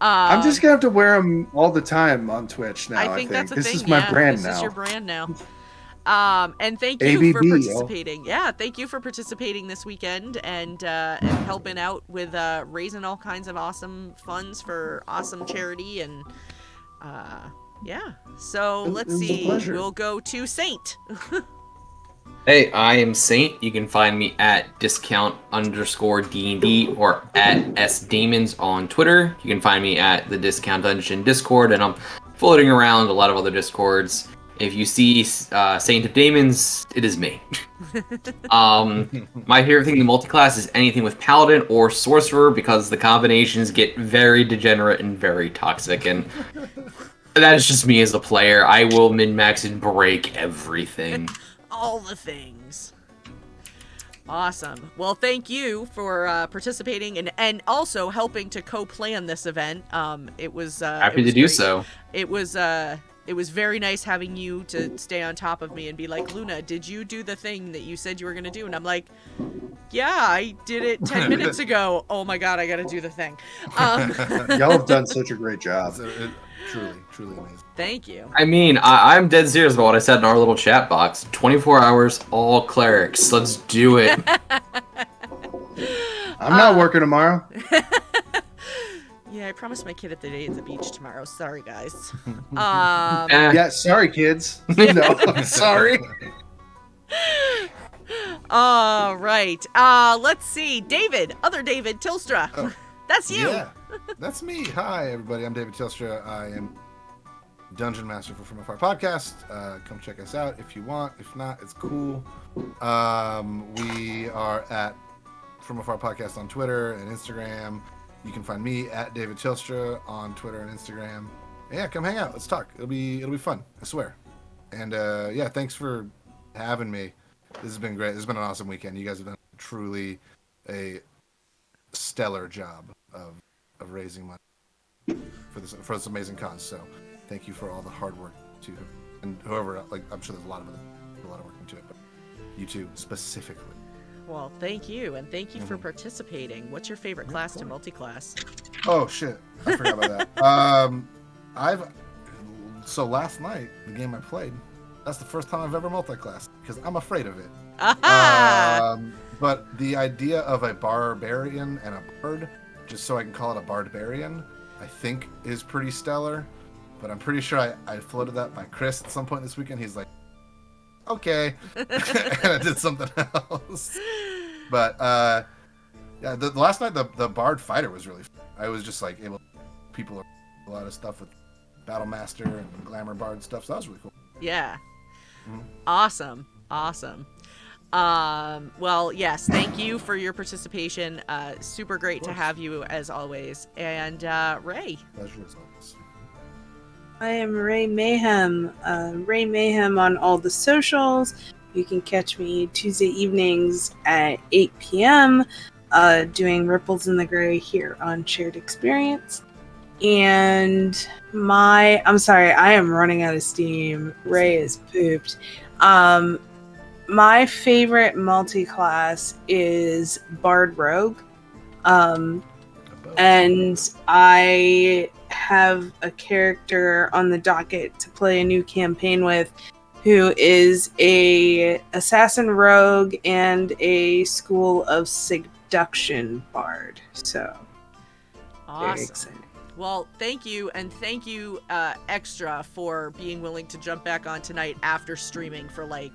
I'm just gonna have to wear them all the time on Twitch now. I think that's a this thing. is my brand this now. This is your brand now. And thank you for participating. Yeah, thank you for participating this weekend and helping out with raising all kinds of awesome funds for awesome charity and yeah. So let's see. We'll go to Saint. Hey, I am Saint. You can find me at discount_D&D or at sdamons on Twitter. You can find me at the Discount Dungeon Discord, and I'm floating around a lot of other Discords. If you see Saint of Daemons, it is me. My favorite thing in multiclass is anything with Paladin or Sorcerer because the combinations get very degenerate and very toxic, and that is just me as a player. I will min-max and break everything. All the things. Awesome. Well, thank you for participating and also helping to co-plan this event. It was happy to do so. It was very nice having you to stay on top of me and be like, Luna, did you do the thing that you said you were gonna do? And I'm like, yeah, I did it 10 minutes ago. Oh my god, I gotta do the thing. Y'all have done such a great job. Truly amazing. Thank you. I mean, I'm dead serious about what I said in our little chat box. 24 hours, all clerics. Let's do it. I'm not working tomorrow. Yeah, I promised my kid at the beach tomorrow. Sorry, guys. Yeah, sorry, kids. No, I'm sorry. All right. Let's see. David, other David Tilstra. Oh, that's you. Yeah, that's me. Hi, everybody. I'm David Tilstra. I am Dungeon Master for From Afar Podcast. Come check us out if you want. If not, it's cool. We are at From Afar Podcast on Twitter and Instagram. You can find me at David Tilstra on Twitter and Instagram. Yeah, come hang out. Let's talk. It'll be fun. I swear. And yeah, thanks for having me. This has been great. This has been an awesome weekend. You guys have done truly a stellar job of raising money for this amazing cause. So thank you for all the hard work too, and whoever, like, I'm sure there's a lot of work into it, but you two specifically. Well, thank you, and thank you for participating. What's your favorite class to multi-class? Oh shit, I forgot about that. So last night, the game I played, that's the first time I've ever multi-classed because I'm afraid of it. But the idea of a barbarian and a bard, just so I can call it a barbarian, I think is pretty stellar. But I'm pretty sure I floated that by Chris at some point this weekend. He's like, okay. And I did something else. But yeah, the last night the bard fighter was really fun. I was just like able to people a lot of stuff with Battle Master and Glamour Bard stuff, so that was really cool. Yeah. Awesome. Well, yes, thank you for your participation. Super great to have you as always. And Ray. Pleasure as always. I am Ray Mayhem. Ray Mayhem on all the socials. You can catch me Tuesday evenings at 8 p.m. Doing Ripples in the Gray here on Shared Experience. And I'm sorry, I am running out of steam. Ray is pooped. My favorite multi-class is Bard Rogue. And I have a character on the docket to play a new campaign with who is a assassin rogue and a School of Seduction bard. So awesome. Very exciting. Well, thank you, and thank you, Extra, for being willing to jump back on tonight after streaming for like,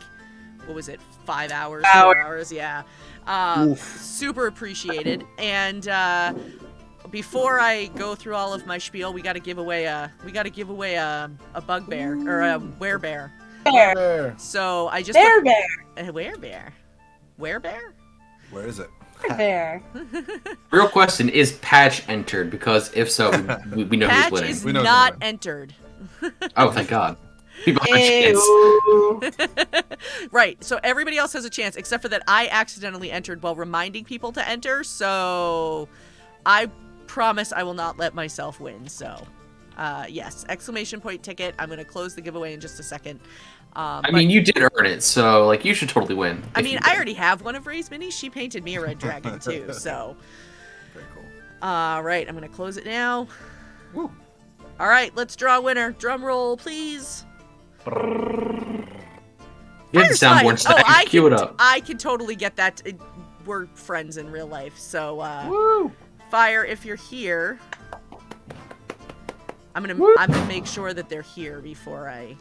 what was it, 5 hours, 4 hours? Yeah. Super appreciated. And before I go through all of my spiel, we got to give away a bugbear or a werebear. Bear. So I just bear. A werebear. Werebear? Where is it? Bear. Real question, is Patch entered? Because if so, we know Patch who's winning. is not entered. Oh, thank God. People have a chance. Right, so everybody else has a chance, except for that I accidentally entered while reminding people to enter, so I promise I will not let myself win. So, yes, exclamation point ticket. I'm going to close the giveaway in just a second. I mean, you did earn it, so like you should totally win. I mean, I already have one of Ray's minis. She painted me a red dragon too, so. Very cool. All right, I'm gonna close it now. Woo. All right, let's draw a winner. Drum roll, please. You have the soundboard stack. Cue it up. I can totally get that. We're friends in real life, so Fire, if you're here. I'm gonna make sure that they're here before I.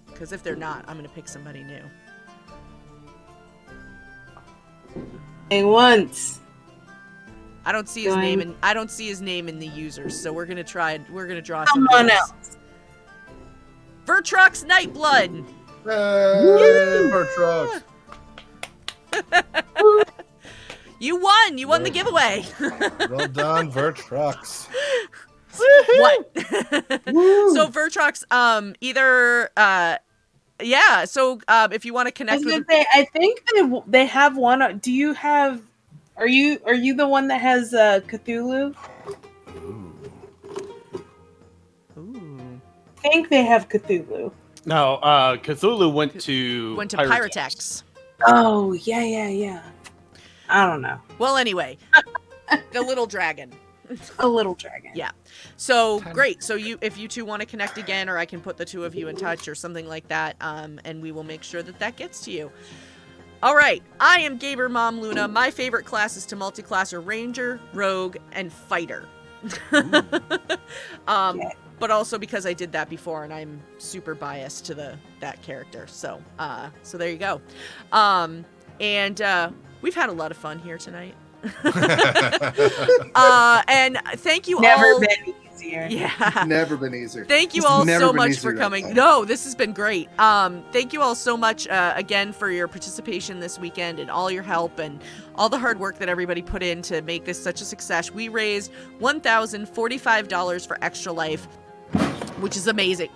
Because if they're not, I'm gonna pick somebody new. Hey, once. I don't see his name in. I don't see his name in the users, so we're gonna try. We're gonna draw someone else. Vertrux Nightblood. Vertrux. You won. You won the giveaway. Well done, Vertrux. What? So Vertrux, either yeah. So if you want to connect with, I think they have one. Do you have? Are you the one that has Cthulhu? Ooh. I think they have Cthulhu. No, Cthulhu went to Pyrotex. Oh yeah. I don't know. Well, anyway, the little dragon. A little dragon. Yeah. So great. So if you two want to connect again, or I can put the two of you in touch or something like that, and we will make sure that gets to you. All right. I am Gaber Mom Luna. My favorite classes to multi-class are Ranger, Rogue, and Fighter. But also because I did that before, and I'm super biased to that character. So there you go. And we've had a lot of fun here tonight. And thank you all. Never been easier. Yeah. Never been easier. Thank you all so much for coming. No, this has been great. Thank you all so much again for your participation this weekend and all your help and all the hard work that everybody put in to make this such a success. We raised $1,045 for Extra Life, which is amazing.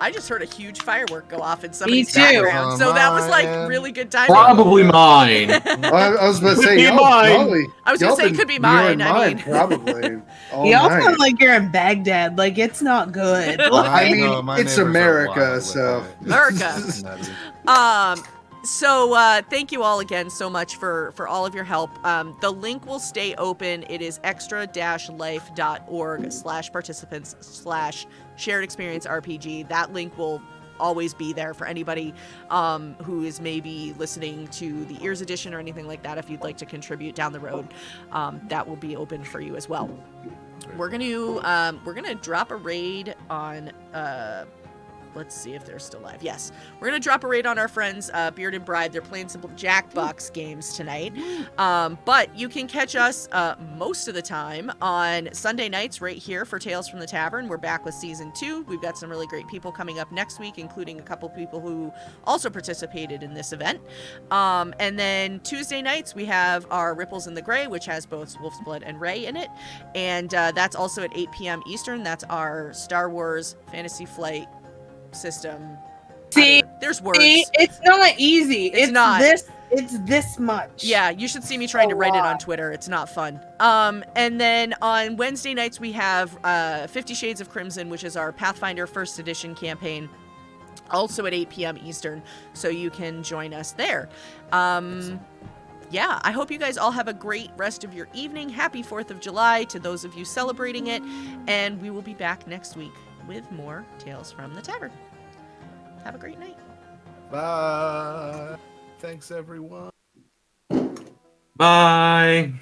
I just heard a huge firework go off in somebody's background, so that was like really good timing. Probably mine. I was about to say, mine. I was gonna say it could be mine. I mean, probably. Y'all sound like you're in Baghdad. Like it's not good. I mean, it's America, so America. So thank you all again so much for all of your help. The link will stay open. It is extra-life.org/participants/shared experience RPG. That link will always be there for anybody who is maybe listening to the Ears edition or anything like that. If you'd like to contribute down the road, that will be open for you as well. We're gonna drop a raid on let's see if they're still live. Yes. We're going to drop a raid on our friends, Beard and Bride. They're playing some Jackbox games tonight. But you can catch us most of the time on Sunday nights right here for Tales from the Tavern. We're back with Season 2. We've got some really great people coming up next week, including a couple people who also participated in this event. And then Tuesday nights, we have our Ripples in the Gray, which has both Wolf's Blood and Ray in it. And that's also at 8 p.m. Eastern. That's our Star Wars Fantasy Flight system. See, there's words. See, it's not easy. It's not. It's this much. Yeah, you should see me trying to write it on Twitter. It's not fun. And then on Wednesday nights we have 50 Shades of Crimson, which is our Pathfinder First Edition campaign, also at 8 p.m. Eastern, so you can join us there. Yeah, I hope you guys all have a great rest of your evening. Happy 4th of July to those of you celebrating it, and we will be back next week with more Tales from the Tavern. Have a great night. Bye. Thanks, everyone. Bye.